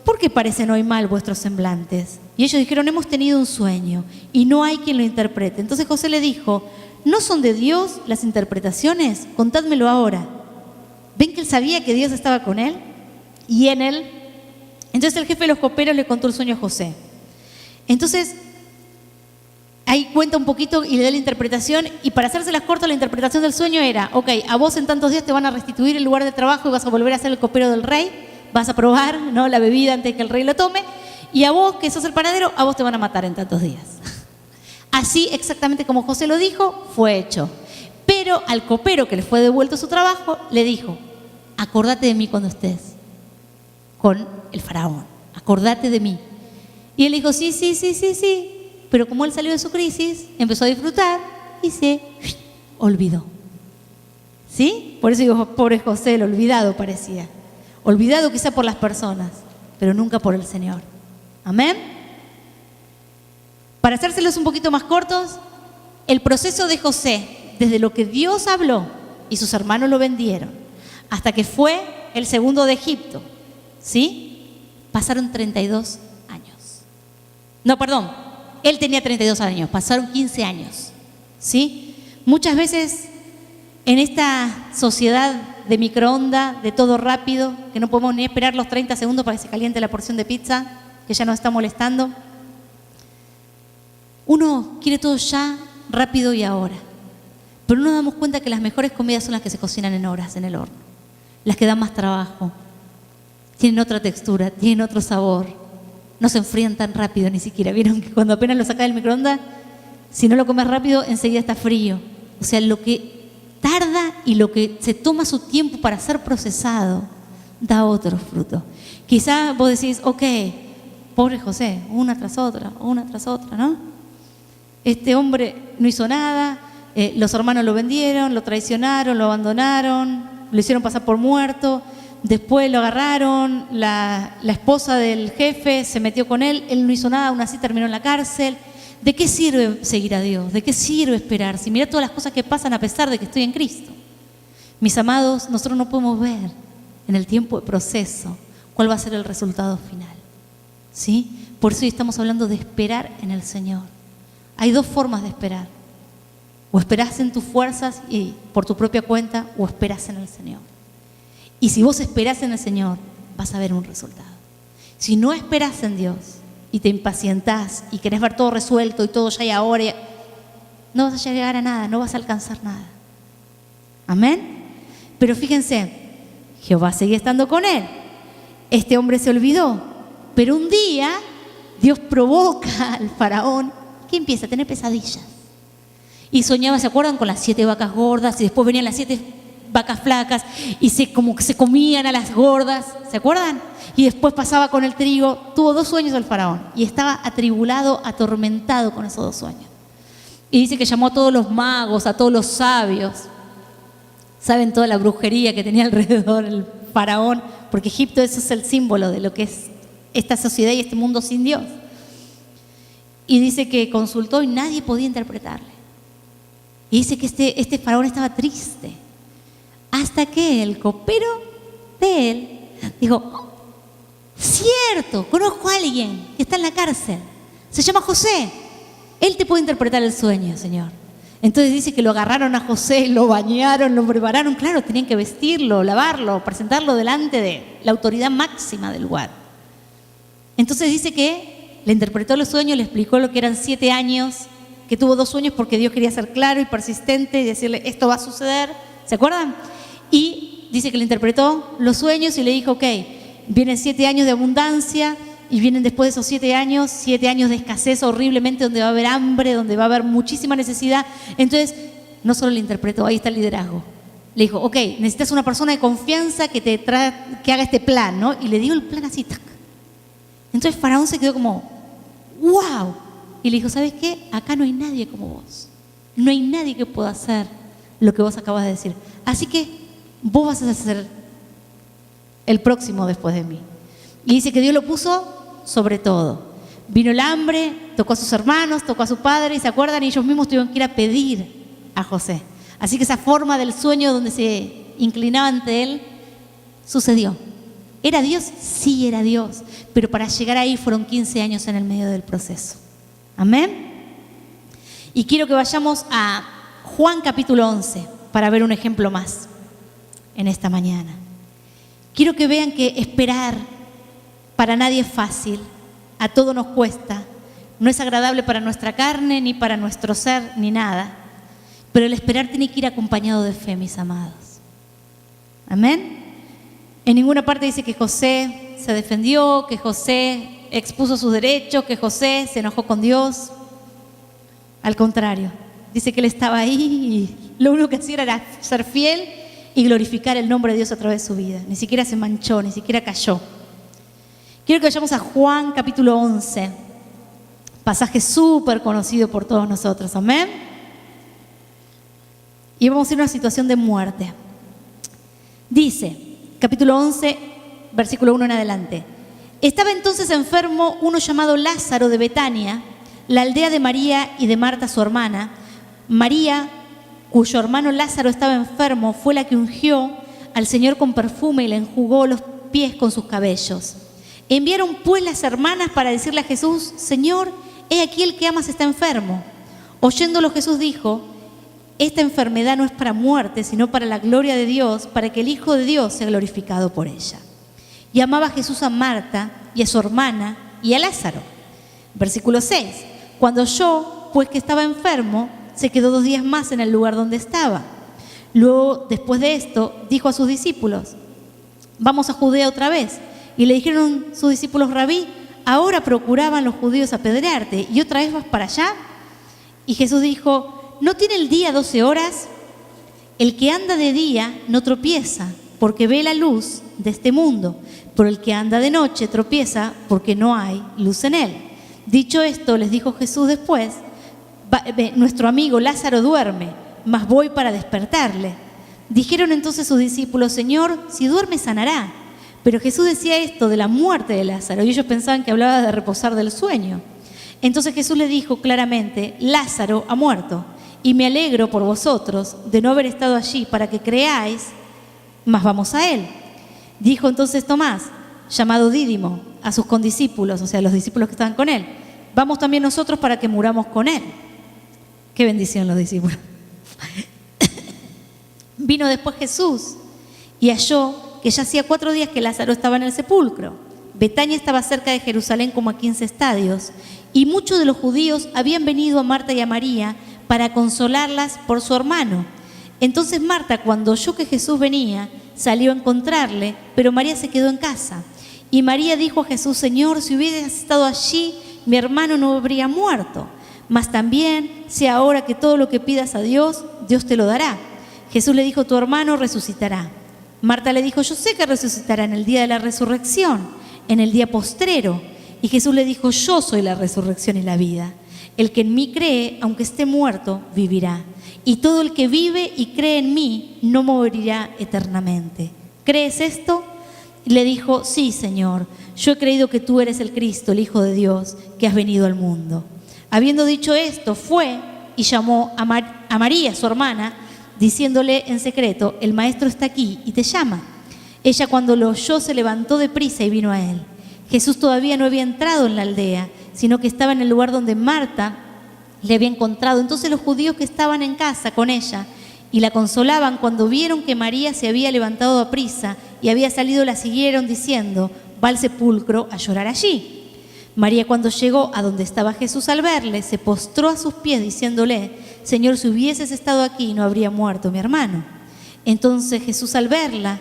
¿por qué parecen hoy mal vuestros semblantes? Y ellos dijeron, hemos tenido un sueño y no hay quien lo interprete. Entonces José le dijo, ¿no son de Dios las interpretaciones? Contádmelo ahora. ¿Ven que él sabía que Dios estaba con él y en él? Entonces el jefe de los coperos le contó el sueño a José. Entonces ahí cuenta un poquito y le da la interpretación, y para hacérselas cortas la interpretación del sueño era, ok, a vos en tantos días te van a restituir el lugar de trabajo y vas a volver a ser el copero del rey, vas a probar, ¿no?, la bebida antes de que el rey lo tome, y a vos que sos el panadero, a vos te van a matar en tantos días. Así exactamente como José lo dijo, fue hecho. Pero al copero que le fue devuelto su trabajo, le dijo, acordate de mí cuando estés con el faraón, acordate de mí. Y él dijo, sí, pero como él salió de su crisis, empezó a disfrutar y se olvidó. ¿Sí? Por eso digo, pobre José, el olvidado parecía. Olvidado quizá por las personas, pero nunca por el Señor. Amén. Para hacérselos un poquito más cortos, el proceso de José, desde lo que Dios habló y sus hermanos lo vendieron, hasta que fue el segundo de Egipto, ¿sí? Pasaron 32 años. No, perdón, él tenía 32 años, pasaron 15 años, ¿sí? Muchas veces en esta sociedad de microondas, de todo rápido, que no podemos ni esperar los 30 segundos para que se caliente la porción de pizza, que ya nos está molestando, uno quiere todo ya, rápido y ahora. Pero no nos damos cuenta que las mejores comidas son las que se cocinan en horas, en el horno. Las que dan más trabajo, tienen otra textura, tienen otro sabor, no se enfrían tan rápido ni siquiera. ¿Vieron que cuando apenas lo sacas del microondas, si no lo comes rápido, enseguida está frío? O sea, lo que tarda y lo que se toma su tiempo para ser procesado, da otro fruto. Quizás vos decís, ok, pobre José, una tras otra, ¿no? Este hombre no hizo nada, los hermanos lo vendieron, lo traicionaron, lo abandonaron, lo hicieron pasar por muerto, después lo agarraron, la esposa del jefe se metió con él no hizo nada, aún así terminó en la cárcel. ¿De qué sirve seguir a Dios? ¿De qué sirve esperar? Si mirá todas las cosas que pasan a pesar de que estoy en Cristo. Mis amados, nosotros no podemos ver en el tiempo de proceso cuál va a ser el resultado final, ¿sí? Por eso hoy estamos hablando de esperar en el Señor. Hay dos formas de esperar. O esperás en tus fuerzas y por tu propia cuenta, o esperás en el Señor. Y si vos esperás en el Señor, vas a ver un resultado. Si no esperás en Dios y te impacientás y querés ver todo resuelto y todo ya y ahora, no vas a llegar a nada, no vas a alcanzar nada. Amén. Pero fíjense, Jehová seguía estando con él. Este hombre se olvidó, pero un día Dios provoca al faraón que empieza a tener pesadillas. Y soñaba, ¿se acuerdan? Con las 7 vacas gordas y después venían las 7 vacas flacas y como que se comían a las gordas, ¿se acuerdan? Y después pasaba con el trigo. Tuvo 2 sueños el faraón y estaba atribulado, atormentado con esos 2 sueños. Y dice que llamó a todos los magos, a todos los sabios. ¿Saben toda la brujería que tenía alrededor el faraón? Porque Egipto, eso es el símbolo de lo que es esta sociedad y este mundo sin Dios. Y dice que consultó y nadie podía interpretarle. Y dice que este faraón estaba triste. Hasta que el copero de él dijo, oh, cierto, conozco a alguien que está en la cárcel. Se llama José. Él te puede interpretar el sueño, Señor. Entonces dice que lo agarraron a José, lo bañaron, lo prepararon. Claro, tenían que vestirlo, lavarlo, presentarlo delante de la autoridad máxima del lugar. Entonces dice que le interpretó los sueños, le explicó lo que eran 7 años, que tuvo 2 sueños porque Dios quería ser claro y persistente y decirle, esto va a suceder, ¿se acuerdan? Y dice que le interpretó los sueños y le dijo, ok, vienen 7 años de abundancia y vienen después de esos 7 años de escasez horriblemente, donde va a haber hambre, donde va a haber muchísima necesidad. Entonces, no solo le interpretó, ahí está el liderazgo. Le dijo, ok, necesitas una persona de confianza que haga este plan, ¿no? Y le dio el plan así, tac. Entonces Faraón se quedó como, ¡wow! Y le dijo, ¿sabes qué? Acá no hay nadie como vos. No hay nadie que pueda hacer lo que vos acabas de decir. Así que vos vas a ser el próximo después de mí. Y dice que Dios lo puso sobre todo. Vino el hambre, tocó a sus hermanos, tocó a su padre, y se acuerdan, y ellos mismos tuvieron que ir a pedir a José. Así que esa forma del sueño donde se inclinaba ante él, sucedió. ¿Era Dios? Sí, era Dios. Pero para llegar ahí fueron 15 años en el medio del proceso. Amén. Y quiero que vayamos a Juan capítulo 11 para ver un ejemplo más en esta mañana. Quiero que vean que esperar para nadie es fácil, a todo nos cuesta, no es agradable para nuestra carne, ni para nuestro ser, ni nada. Pero el esperar tiene que ir acompañado de fe, mis amados. Amén. En ninguna parte dice que José se defendió, que José expuso sus derechos, que José se enojó con Dios. Al contrario, dice que él estaba ahí y lo único que hacía era ser fiel y glorificar el nombre de Dios a través de su vida. Ni siquiera se manchó, ni siquiera cayó. Quiero que vayamos a Juan capítulo 11, pasaje súper conocido por todos nosotros, amén. Y vamos a ir a una situación de muerte. Dice, capítulo 11, versículo 1 en adelante: Estaba entonces enfermo uno llamado Lázaro de Betania, la aldea de María y de Marta su hermana. María, cuyo hermano Lázaro estaba enfermo, fue la que ungió al Señor con perfume y le enjugó los pies con sus cabellos. Enviaron pues las hermanas para decirle a Jesús: Señor, he aquí el que amas está enfermo. Oyéndolo Jesús dijo: esta enfermedad no es para muerte, sino para la gloria de Dios, para que el Hijo de Dios sea glorificado por ella. Y amaba Jesús a Marta y a su hermana y a Lázaro. Versículo 6. Cuando oyó, pues, que estaba enfermo, se quedó 2 días más en el lugar donde estaba. Luego, después de esto, dijo a sus discípulos: vamos a Judea otra vez. Y le dijeron sus discípulos: Rabí, ahora procuraban los judíos apedrearte, ¿y otra vez vas para allá? Y Jesús dijo: ¿no tiene el día 12 horas? El que anda de día no tropieza, porque ve la luz de este mundo, pero el que anda de noche tropieza, porque no hay luz en él. Dicho esto, les dijo Jesús después: nuestro amigo Lázaro duerme, mas voy para despertarle. Dijeron entonces sus discípulos: Señor, si duerme sanará. Pero Jesús decía esto de la muerte de Lázaro, y ellos pensaban que hablaba de reposar del sueño. Entonces Jesús le dijo claramente: Lázaro ha muerto, y me alegro por vosotros de no haber estado allí para que creáis, mas vamos a él. Dijo entonces Tomás, llamado Dídimo, a sus condiscípulos, o sea, los discípulos que estaban con él: vamos también nosotros para que muramos con él. Qué bendición los discípulos. Vino después Jesús y halló que ya hacía 4 días que Lázaro estaba en el sepulcro. Betania estaba cerca de Jerusalén como a 15 estadios, y muchos de los judíos habían venido a Marta y a María para consolarlas por su hermano. Entonces Marta, cuando oyó que Jesús venía, salió a encontrarle, pero María se quedó en casa. Y María dijo a Jesús: Señor, si hubieras estado allí, mi hermano no habría muerto. Mas también sé ahora que todo lo que pidas a Dios, Dios te lo dará. Jesús le dijo: tu hermano resucitará. Marta le dijo: yo sé que resucitará en el día de la resurrección, en el día postrero. Y Jesús le dijo: yo soy la resurrección y la vida. El que en mí cree, aunque esté muerto, vivirá. Y todo el que vive y cree en mí, no morirá eternamente. ¿Crees esto? Y le dijo: sí, Señor, yo he creído que tú eres el Cristo, el Hijo de Dios, que has venido al mundo. Habiendo dicho esto, fue y llamó a María, su hermana, diciéndole en secreto: el maestro está aquí y te llama. Ella, cuando lo oyó, se levantó deprisa y vino a él. Jesús todavía no había entrado en la aldea, sino que estaba en el lugar donde Marta le había encontrado. Entonces los judíos que estaban en casa con ella y la consolaban, cuando vieron que María se había levantado a prisa y había salido, la siguieron diciendo: va al sepulcro a llorar allí. María, cuando llegó a donde estaba Jesús, al verle, se postró a sus pies diciéndole: Señor, si hubieses estado aquí, no habría muerto mi hermano. Entonces Jesús, al verla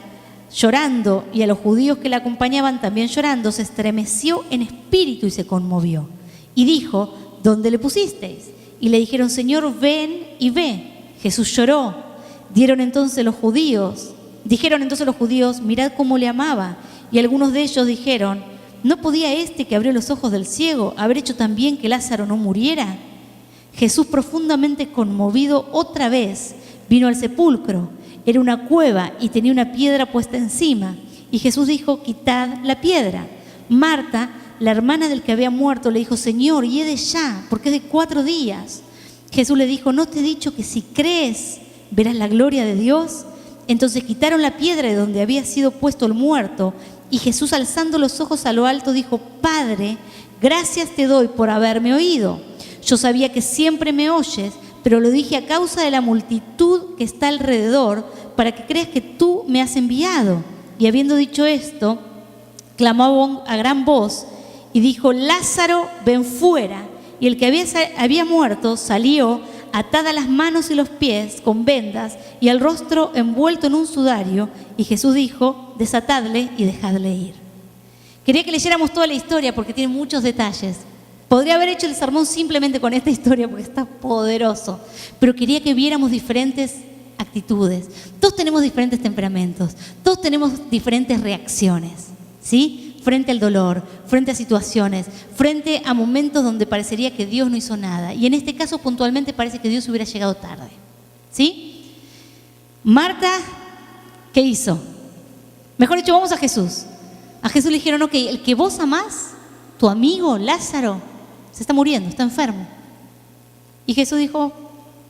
llorando, y a los judíos que la acompañaban también llorando, se estremeció en espíritu y se conmovió. Y dijo: ¿dónde le pusisteis? Y le dijeron: Señor, ven y ve. Jesús lloró. Dijeron entonces los judíos: mirad cómo le amaba. Y algunos de ellos dijeron: ¿no podía este que abrió los ojos del ciego haber hecho también que Lázaro no muriera? Jesús, profundamente conmovido, otra vez vino al sepulcro. Era una cueva y tenía una piedra puesta encima. Y Jesús dijo: quitad la piedra. Marta, la hermana del que había muerto, le dijo: Señor, hiede ya, porque es de 4 días. Jesús le dijo: ¿no te he dicho que si crees verás la gloria de Dios? Entonces quitaron la piedra de donde había sido puesto el muerto. Y Jesús, alzando los ojos a lo alto, dijo: Padre, gracias te doy por haberme oído. Yo sabía que siempre me oyes, pero lo dije a causa de la multitud que está alrededor, para que creas que tú me has enviado. Y habiendo dicho esto, clamó a gran voz y dijo: Lázaro, ven fuera. Y el que había muerto salió, atadas las manos y los pies con vendas y el rostro envuelto en un sudario. Y Jesús dijo: desatadle y dejadle ir. Quería que leyéramos toda la historia porque tiene muchos detalles. Podría haber hecho el sermón simplemente con esta historia porque está poderoso, pero quería que viéramos diferentes actitudes. Todos tenemos diferentes temperamentos, todos tenemos diferentes reacciones, ¿sí? Frente al dolor, frente a situaciones, frente a momentos donde parecería que Dios no hizo nada. Y en este caso puntualmente parece que Dios hubiera llegado tarde, ¿sí? Marta, ¿qué hizo? Mejor dicho, vamos a Jesús. A Jesús le dijeron, ok, el que vos amás, tu amigo Lázaro, se está muriendo, está enfermo. Y Jesús dijo,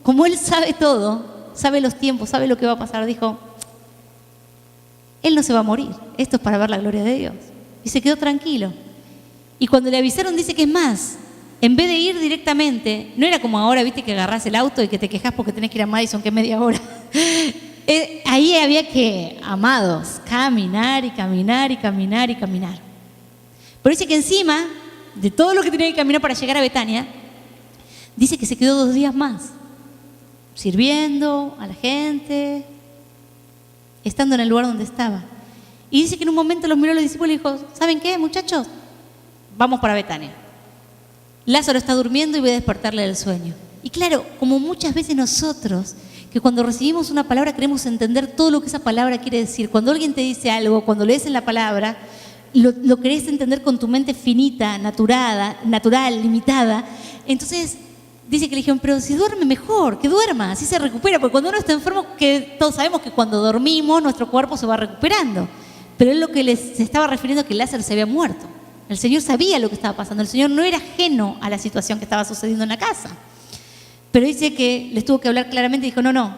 como Él sabe todo, sabe los tiempos, sabe lo que va a pasar, dijo, Él no se va a morir, esto es para ver la gloria de Dios. Y se quedó tranquilo. Y cuando le avisaron, dice que es más, en vez de ir directamente, no era como ahora, viste, que agarrás el auto y que te quejas porque tenés que ir a Madison, que es media hora. Ahí había que, amados, caminar y caminar y caminar y caminar. Pero dice que encima de todo lo que tenía que caminar para llegar a Betania, dice que se quedó 2 días más, sirviendo a la gente, estando en el lugar donde estaba. Y dice que en un momento los miró a los discípulos y dijo, ¿saben qué, muchachos? Vamos para Betania. Lázaro está durmiendo y voy a despertarle del sueño. Y claro, como muchas veces nosotros, que cuando recibimos una palabra queremos entender todo lo que esa palabra quiere decir. Cuando alguien te dice algo, cuando lees en la palabra, lo querés entender con tu mente finita, natural, limitada. Entonces dice que le dijeron, pero si duerme mejor, que duerma, así se recupera. Porque cuando uno está enfermo, que todos sabemos que cuando dormimos nuestro cuerpo se va recuperando. Pero él lo que se estaba refiriendo es que Lázaro se había muerto. El Señor sabía lo que estaba pasando. El Señor no era ajeno a la situación que estaba sucediendo en la casa. Pero dice que les tuvo que hablar claramente y dijo, no,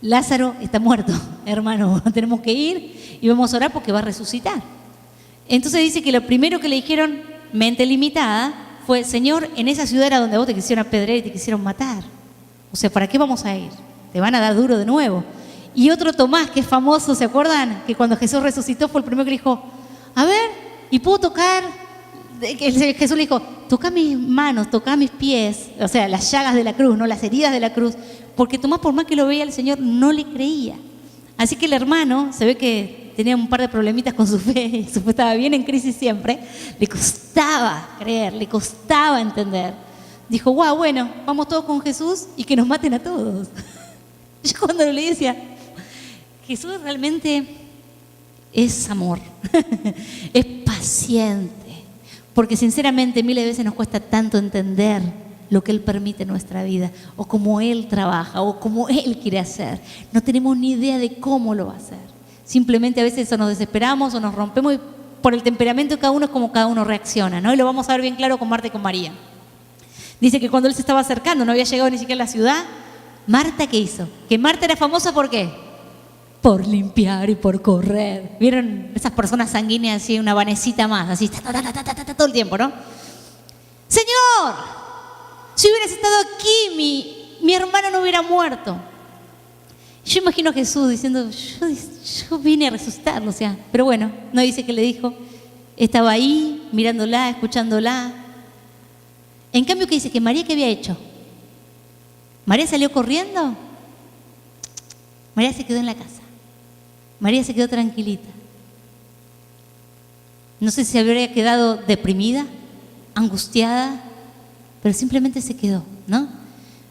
Lázaro está muerto, hermano, tenemos que ir y vamos a orar porque va a resucitar. Entonces dice que lo primero que le dijeron, mente limitada, fue, Señor, en esa ciudad era donde vos te quisieron apedrear y te quisieron matar. O sea, ¿para qué vamos a ir? Te van a dar duro de nuevo. Y otro Tomás, que es famoso, ¿se acuerdan? Que cuando Jesús resucitó fue el primero que le dijo, a ver, ¿y puedo tocar? Jesús le dijo, toca mis manos, toca mis pies, o sea, las llagas de la cruz, no las heridas de la cruz, porque Tomás, por más que lo veía el Señor, no le creía. Así que el hermano, se ve que tenía un par de problemitas con su fe, su fe estaba bien en crisis siempre, le costaba creer, le costaba entender. Dijo, wow, bueno, vamos todos con Jesús y que nos maten a todos. Yo cuando le decía, Jesús realmente es amor, es paciente, porque sinceramente miles de veces nos cuesta tanto entender lo que Él permite en nuestra vida, o cómo Él trabaja, o cómo Él quiere hacer. No tenemos ni idea de cómo lo va a hacer. Simplemente a veces o nos desesperamos o nos rompemos y por el temperamento de cada uno es como cada uno reacciona, ¿no? Y lo vamos a ver bien claro con Marta y con María. Dice que cuando Él se estaba acercando, no había llegado ni siquiera a la ciudad, Marta, ¿qué hizo? Que Marta era famosa ¿por qué? Por limpiar y por correr. ¿Vieron esas personas sanguíneas así, una vanecita más, así, todo el tiempo, ¿no? Señor, si hubieras estado aquí, mi hermano no hubiera muerto. Yo imagino a Jesús diciendo, yo vine a resucitarlo, o sea, pero bueno, no dice que le dijo, estaba ahí, mirándola, escuchándola. En cambio, ¿qué dice? Que María, ¿qué había hecho? ¿María salió corriendo? María se quedó en la casa. María se quedó tranquilita. No sé si habría quedado deprimida, angustiada, pero simplemente se quedó, ¿no?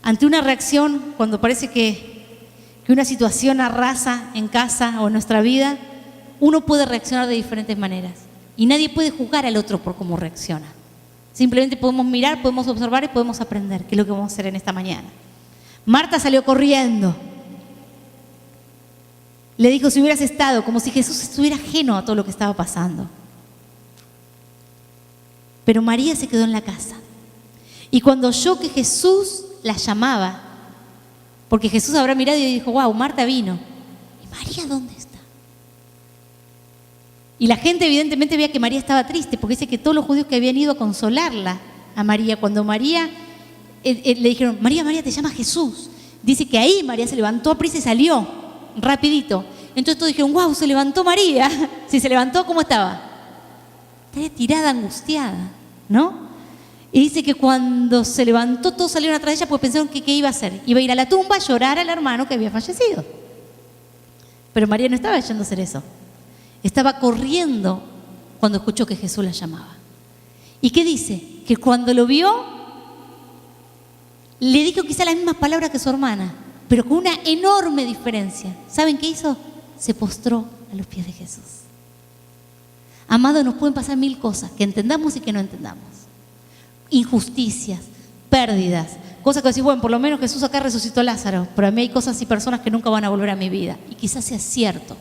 Ante una reacción, cuando parece que una situación arrasa en casa o en nuestra vida, uno puede reaccionar de diferentes maneras. Y nadie puede juzgar al otro por cómo reacciona. Simplemente podemos mirar, podemos observar y podemos aprender, que es lo que vamos a hacer en esta mañana. Marta salió corriendo. Le dijo, si hubieras estado, como si Jesús estuviera ajeno a todo lo que estaba pasando. Pero María se quedó en la casa. Y cuando oyó que Jesús la llamaba, porque Jesús habrá mirado y dijo, wow, Marta vino. ¿Y María dónde está? Y la gente evidentemente veía que María estaba triste, porque dice que todos los judíos que habían ido a consolarla a María, cuando María, le dijeron, María, María, te llama Jesús. Dice que ahí María se levantó a prisa y salió, rapidito. Entonces todos dijeron, wow, se levantó María. Si se levantó, ¿cómo estaba? Estaba tirada, angustiada, ¿no? Y dice que cuando se levantó, todos salieron atrás de ella porque pensaron que ¿qué iba a hacer? Iba a ir a la tumba a llorar al hermano que había fallecido. Pero María no estaba yendo a hacer eso. Estaba corriendo cuando escuchó que Jesús la llamaba. ¿Y qué dice? Que cuando lo vio, le dijo quizá las mismas palabras que su hermana, pero con una enorme diferencia. ¿Saben qué hizo? Se postró a los pies de Jesús. Amados, nos pueden pasar 1000 cosas, que entendamos y que no entendamos. Injusticias, pérdidas, cosas que decís, bueno, por lo menos Jesús acá resucitó a Lázaro, pero a mí hay cosas y personas que nunca van a volver a mi vida. Y quizás sea cierto.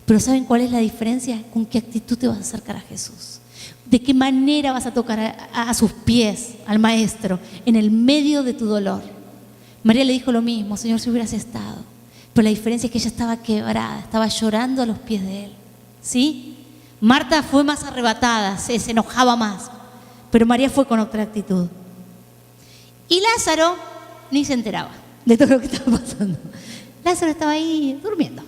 Pero ¿saben cuál es la diferencia? Con qué actitud te vas a acercar a Jesús. De qué manera vas a tocar a sus pies, al Maestro, en el medio de tu dolor. María le dijo lo mismo: Señor, si hubieras estado. Pero la diferencia es que ella estaba quebrada, estaba llorando a los pies de Él. ¿Sí? Marta fue más arrebatada, se enojaba más. Pero María fue con otra actitud. Y Lázaro ni se enteraba de todo lo que estaba pasando. Lázaro estaba ahí durmiendo.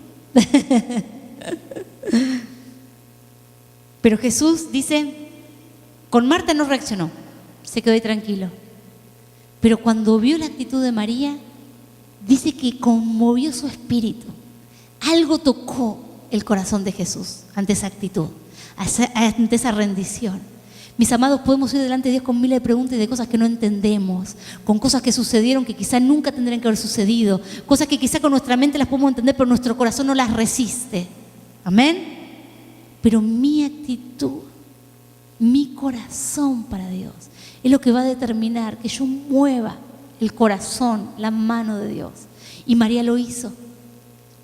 Pero Jesús dice, con Marta no reaccionó, se quedó ahí tranquilo. Pero cuando vio la actitud de María, dice que conmovió su espíritu. Algo tocó el corazón de Jesús ante esa actitud, ante esa rendición. Mis amados, podemos ir delante de Dios con miles de preguntas y de cosas que no entendemos, con cosas que sucedieron que quizá nunca tendrían que haber sucedido, cosas que quizá con nuestra mente las podemos entender, pero nuestro corazón no las resiste. Amén. Pero mi actitud, mi corazón para Dios, es lo que va a determinar que yo mueva el corazón, la mano de Dios. Y María lo hizo,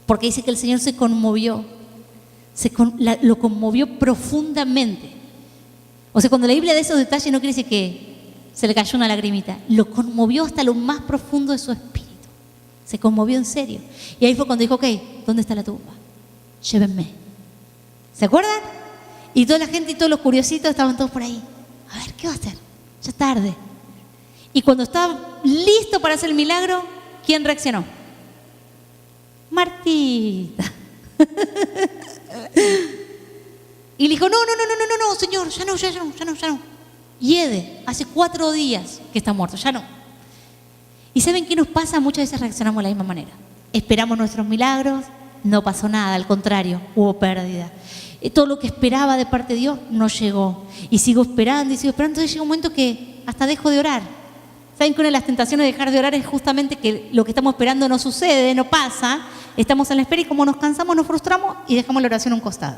porque dice que el Señor se conmovió, lo conmovió profundamente. O sea, cuando la Biblia da esos detalles no quiere decir que se le cayó una lagrimita, lo conmovió hasta lo más profundo de su espíritu. Se conmovió en serio. Y ahí fue cuando dijo, ok, ¿dónde está la tumba? Llévenme. ¿Se acuerdan? Y toda la gente y todos los curiositos estaban todos por ahí. A ver, ¿qué va a hacer? Ya es tarde. Y cuando estaba listo para hacer el milagro, ¿quién reaccionó? Martita. Y le dijo, no, Señor, ya no. Yede, hace 4 días que está muerto, ya no. ¿Y saben qué nos pasa? Muchas veces reaccionamos de la misma manera. Esperamos nuestros milagros, no pasó nada, al contrario, hubo pérdida. Todo lo que esperaba de parte de Dios no llegó. Y sigo esperando, entonces llega un momento que hasta dejo de orar. ¿Saben que una de las tentaciones de dejar de orar es justamente que lo que estamos esperando no sucede, no pasa? Estamos en la espera y como nos cansamos, nos frustramos y dejamos la oración a un costado.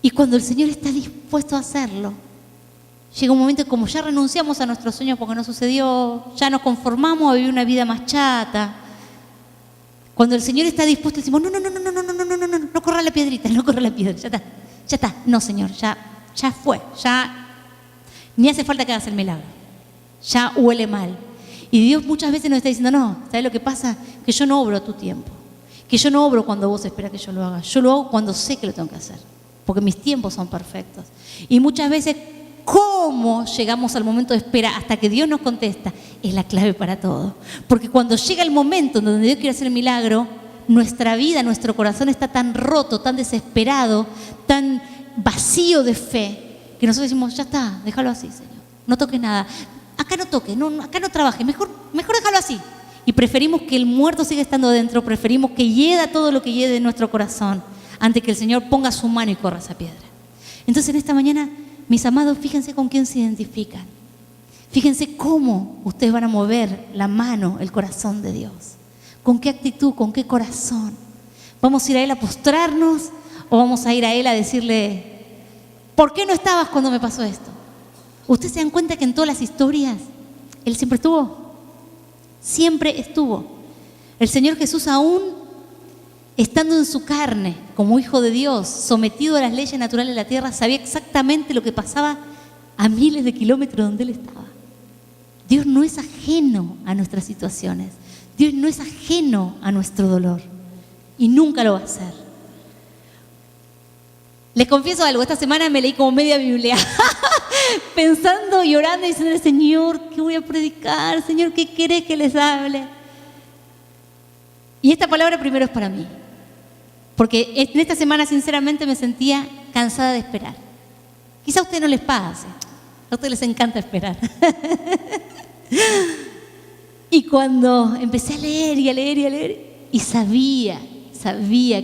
Y cuando el Señor está dispuesto a hacerlo, llega un momento como ya renunciamos a nuestros sueños porque no sucedió, ya nos conformamos a vivir una vida más chata. Cuando el Señor está dispuesto, decimos, no corra la piedrita, ya está. No, Señor, ya fue, ya ni hace falta que hagas el milagro, ya huele mal. Y Dios muchas veces nos está diciendo, no, ¿sabes lo que pasa? Que yo no obro a tu tiempo, que yo no obro cuando vos esperás que yo lo haga, yo lo hago cuando sé que lo tengo que hacer. Porque mis tiempos son perfectos. Y muchas veces, ¿cómo llegamos al momento de espera hasta que Dios nos contesta? Es la clave para todo. Porque cuando llega el momento en donde Dios quiere hacer el milagro, nuestra vida, nuestro corazón está tan roto, tan desesperado, tan vacío de fe, que nosotros decimos, ya está, déjalo así, Señor. No toques nada. Acá no toques, acá no trabajes, mejor déjalo así. Y preferimos que el muerto siga estando dentro, preferimos que hieda todo lo que hiede en nuestro corazón, antes que el Señor ponga su mano y corra esa piedra. Entonces en esta mañana, mis amados, fíjense con quién se identifican. Fíjense cómo ustedes van a mover la mano, el corazón de Dios. ¿Con qué actitud, con qué corazón? ¿Vamos a ir a Él a postrarnos o vamos a ir a Él a decirle, ¿por qué no estabas cuando me pasó esto? ¿Ustedes se dan cuenta que en todas las historias Él siempre estuvo? Siempre estuvo. El Señor Jesús aún estando en su carne, como hijo de Dios, sometido a las leyes naturales de la tierra, sabía exactamente lo que pasaba a miles de kilómetros donde Él estaba. Dios no es ajeno a nuestras situaciones. Dios no es ajeno a nuestro dolor. Y nunca lo va a hacer. Les confieso algo, esta semana me leí como media Biblia. Pensando y orando y diciendo, Señor, ¿qué voy a predicar? Señor, ¿qué querés que les hable? Y esta palabra primero es para mí. Porque en esta semana sinceramente me sentía cansada de esperar. Quizá a ustedes no les pase, a ustedes les encanta esperar. Y cuando empecé a leer, y sabía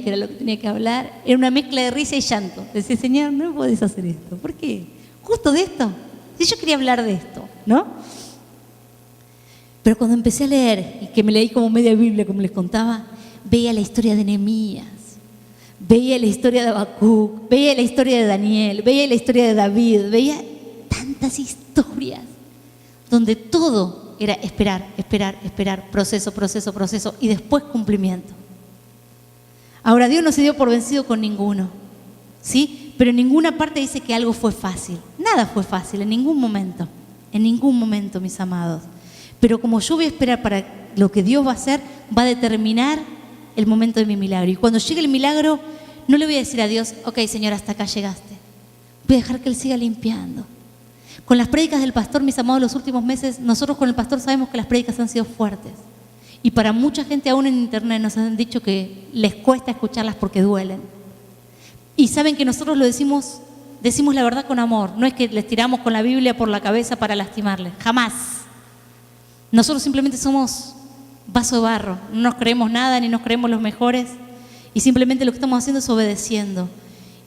que era lo que tenía que hablar, era una mezcla de risa y llanto. Decía, Señor, no podés hacer esto. ¿Por qué? Justo de esto. Si yo quería hablar de esto, ¿no? Pero cuando empecé a leer, y que me leí como media Biblia, como les contaba, veía la historia de Nehemías, veía la historia de Habacuc, veía la historia de Daniel, veía la historia de David, veía tantas historias donde todo era esperar, proceso y después cumplimiento. Ahora, Dios no se dio por vencido con ninguno, ¿sí? Pero en ninguna parte dice que algo fue fácil. Nada fue fácil, en ningún momento, mis amados. Pero como yo voy a esperar para lo que Dios va a hacer, va a determinar el momento de mi milagro. Y cuando llegue el milagro, no le voy a decir a Dios, ok, Señor, hasta acá llegaste. Voy a dejar que Él siga limpiando. Con las prédicas del pastor, mis amados, los últimos meses, nosotros con el pastor sabemos que las prédicas han sido fuertes. Y para mucha gente aún en internet nos han dicho que les cuesta escucharlas porque duelen. Y saben que nosotros lo decimos la verdad con amor. No es que les tiramos con la Biblia por la cabeza para lastimarles. Jamás. Nosotros simplemente somos vaso de barro. No nos creemos nada ni nos creemos los mejores. Y simplemente lo que estamos haciendo es obedeciendo.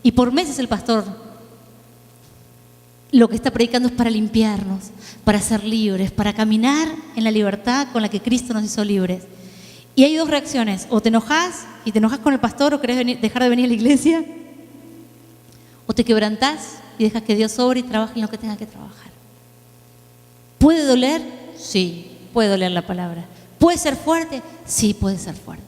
Y por meses el pastor lo que está predicando es para limpiarnos, para ser libres, para caminar en la libertad con la que Cristo nos hizo libres. Y hay dos reacciones: o te enojas y te enojas con el pastor, o querés dejar de venir a la iglesia, o te quebrantás y dejas que Dios obre y trabaje en lo que tenga que trabajar. ¿Puede doler? Sí, puede doler la palabra. ¿Puede ser fuerte? Sí, puede ser fuerte.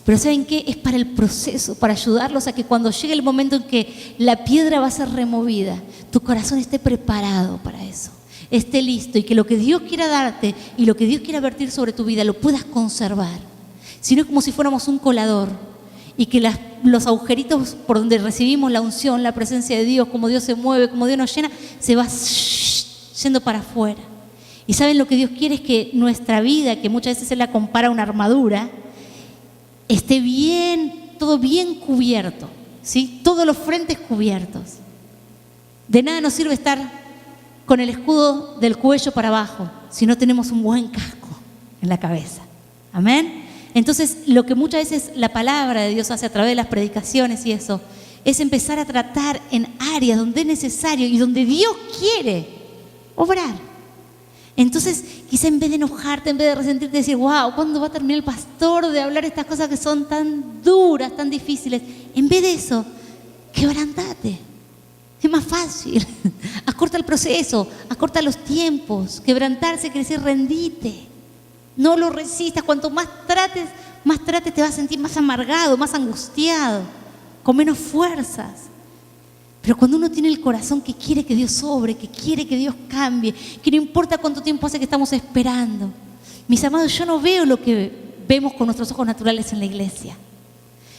Pero ¿saben qué? Es para el proceso, para ayudarlos a que cuando llegue el momento en que la piedra va a ser removida, tu corazón esté preparado para eso, esté listo, y que lo que Dios quiera darte y lo que Dios quiera vertir sobre tu vida lo puedas conservar. Si no, es como si fuéramos un colador y que los agujeritos por donde recibimos la unción, la presencia de Dios, como Dios se mueve, como Dios nos llena, se va yendo para afuera. Y ¿saben lo que Dios quiere? Es que nuestra vida, que muchas veces Él la compara a una armadura, esté bien, todo bien cubierto, ¿sí? Todos los frentes cubiertos. De nada nos sirve estar con el escudo del cuello para abajo si no tenemos un buen casco en la cabeza. Amén. Entonces, lo que muchas veces la palabra de Dios hace a través de las predicaciones y eso, es empezar a tratar en áreas donde es necesario y donde Dios quiere obrar. Entonces, quizá en vez de enojarte, en vez de resentirte, decir, wow, ¿cuándo va a terminar el pastor de hablar estas cosas que son tan duras, tan difíciles? En vez de eso, quebrantate. Es más fácil. Acorta el proceso, acorta los tiempos. Quebrantarse quiere decir rendite. No lo resistas. Cuanto más trates te vas a sentir más amargado, más angustiado, con menos fuerzas. Pero cuando uno tiene el corazón que quiere que Dios obre, que quiere que Dios cambie, que no importa cuánto tiempo hace que estamos esperando. Mis amados, yo no veo lo que vemos con nuestros ojos naturales en la iglesia.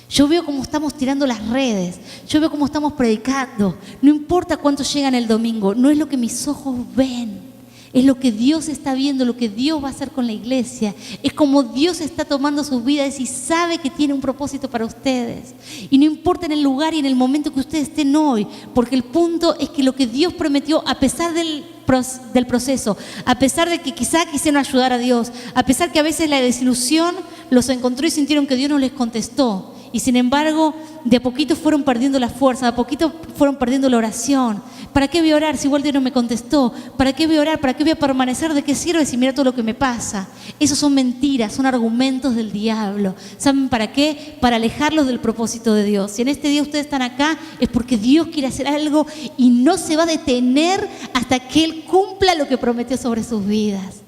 Yo veo cómo estamos tirando las redes, yo veo cómo estamos predicando. No importa cuántos llegan el domingo, no es lo que mis ojos ven. Es lo que Dios está viendo, lo que Dios va a hacer con la iglesia. Es como Dios está tomando sus vidas y sabe que tiene un propósito para ustedes. Y no importa en el lugar y en el momento que ustedes estén hoy, porque el punto es que lo que Dios prometió, a pesar del proceso, a pesar de que quizá quisieron ayudar a Dios, a pesar que a veces la desilusión los encontró y sintieron que Dios no les contestó, y sin embargo de a poquito fueron perdiendo la fuerza, de a poquito fueron perdiendo la oración. ¿Para qué voy a orar si igual Dios no me contestó? ¿Para qué voy a orar? ¿Para qué voy a permanecer? ¿De qué sirve si mira todo lo que me pasa? Esos son mentiras, son argumentos del diablo. ¿Saben para qué? Para alejarlos del propósito de Dios. Si en este día ustedes están acá, es porque Dios quiere hacer algo y no se va a detener hasta que Él cumpla lo que prometió sobre sus vidas.